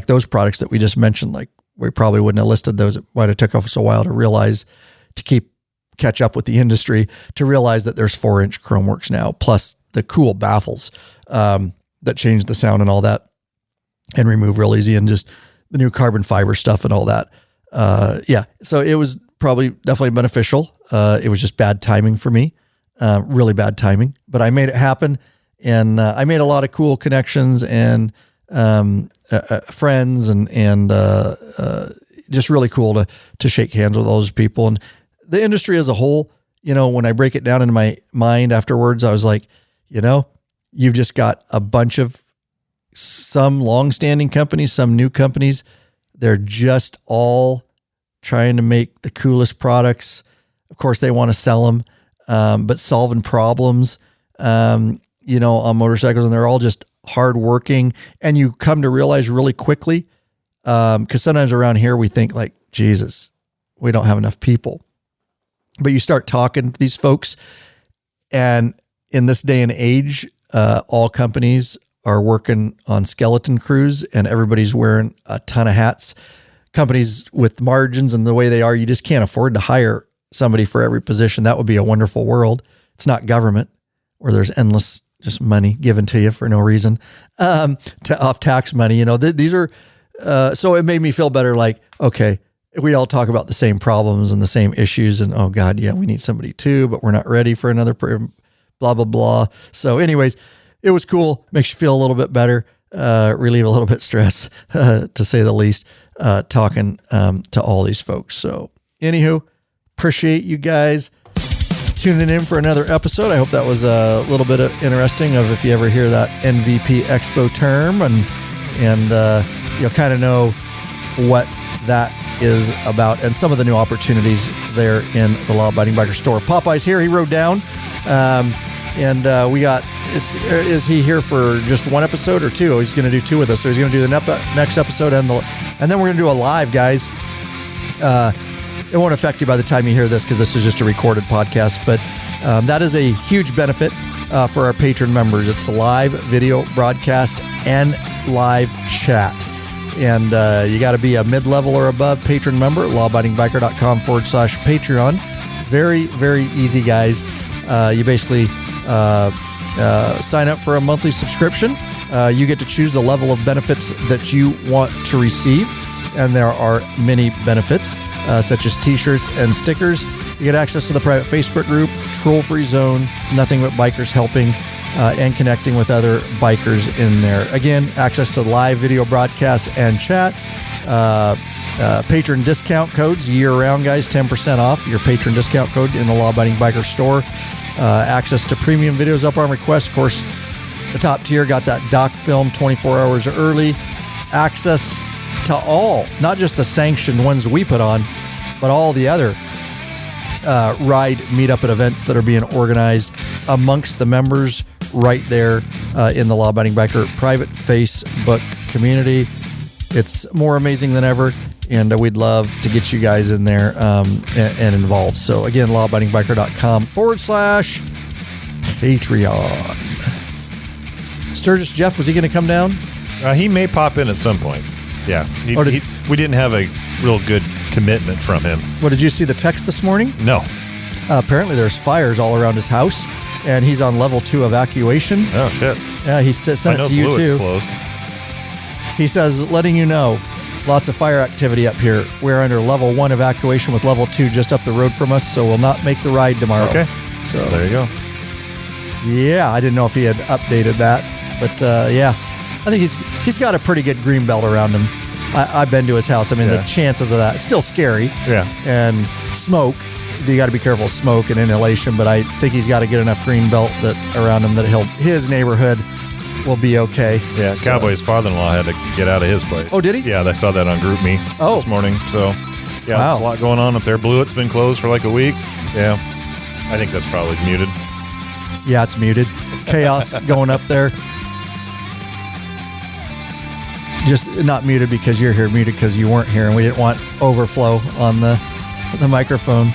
those products that we just mentioned, like we probably wouldn't have listed those. It might have took us a while to realize to keep catch up with the industry to realize that there's 4-inch Chromeworks now, plus the cool baffles that change the sound and all that and remove real easy, and just the new carbon fiber stuff and all that. So it was definitely beneficial. It was just bad timing for me, really bad timing, but I made it happen. And I made a lot of cool connections and friends and just really cool to shake hands with all those people. And the industry as a whole, when I break it down in my mind afterwards, I was like, you've just got a bunch of some long-standing companies, some new companies. They're just all trying to make the coolest products. Of course, they want to sell them, but solving problems, on motorcycles, and they're all just hardworking. And you come to realize really quickly, because sometimes around here we think like, Jesus, we don't have enough people. But you start talking to these folks, and in this day and age, all companies are working on skeleton crews, and everybody's wearing a ton of hats. Companies with margins and the way they are, you just can't afford to hire somebody for every position. That would be a wonderful world. It's not government where there's endless just money given to you for no reason, off tax money. These are, so it made me feel better. Like, okay, we all talk about the same problems and the same issues, and oh God, yeah, we need somebody too, but we're not ready for another blah, blah, blah. So anyways, it was cool. Makes you feel a little bit better, relieve a little bit stress, to say the least, talking to all these folks. So anywho, appreciate you guys tuning in for another episode. I hope that was a little bit interesting of if you ever hear that NVP Expo term and you'll kind of know what that is about and some of the new opportunities there in the Law Abiding Biker store. Popeye's here. He rode down. And we got, is he here for just one episode or two? Oh, he's going to do two with us. So he's going to do the next episode and then we're going to do a live, guys. It won't affect you by the time you hear this because this is just a recorded podcast, but that is a huge benefit for our patron members. It's a live video broadcast and live chat. And you got to be a mid-level or above patron member, lawabidingbiker.com/Patreon. Very, very easy, guys. You basically sign up for a monthly subscription. You get to choose the level of benefits that you want to receive. And there are many benefits, such as t-shirts and stickers. You get access to the private Facebook group, troll-free zone, nothing but bikers helping, and connecting with other bikers in there. Again, access to live video broadcasts and chat. Patron discount codes year-round, guys. 10% off your patron discount code in the Law Abiding Biker store. Access to premium videos up on request. Of course, the top tier got that doc film 24 hours early. Access to all, not just the sanctioned ones we put on, but all the other ride meetup and events that are being organized amongst the members right there in the Law Abiding Biker private Facebook community. It's more amazing than ever, and we'd love to get you guys in there and involved. So again, lawabidingbiker.com/Patreon. Sturgis Jeff, was he going to come down? He may pop in at some point. Yeah. We didn't have a real good commitment from him. Well, did you see the text this morning? No. Apparently there's fires all around his house, and he's on level 2 evacuation. Oh, shit. Yeah, he sent it to you, too. Closed. He says, letting you know, lots of fire activity up here. We're under level 1 evacuation with level 2 just up the road from us, so we'll not make the ride tomorrow. Okay. So there you go. Yeah, I didn't know if he had updated that, but yeah. I think he's got a pretty good green belt around him. I've been to his house. I mean, the chances of that, it's still scary. Yeah. And smoke, you got to be careful of smoke and inhalation, but I think he's got to get enough green belt around him that his neighborhood will be okay. Yeah, so. Cowboy's father-in-law had to get out of his place. Oh, did he? Yeah, I saw that on GroupMe this morning. So, yeah, There's a lot going on up there. Blewit's been closed for like a week. Yeah, I think that's probably muted. Yeah, it's muted. Chaos going up there. Just not muted because you're here, muted because you weren't here, and we didn't want overflow on the microphone.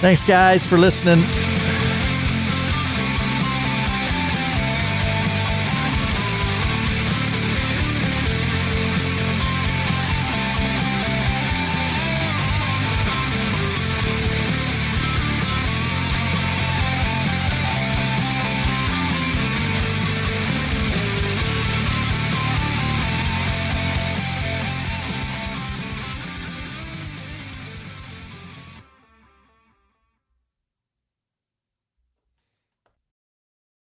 Thanks, guys, for listening.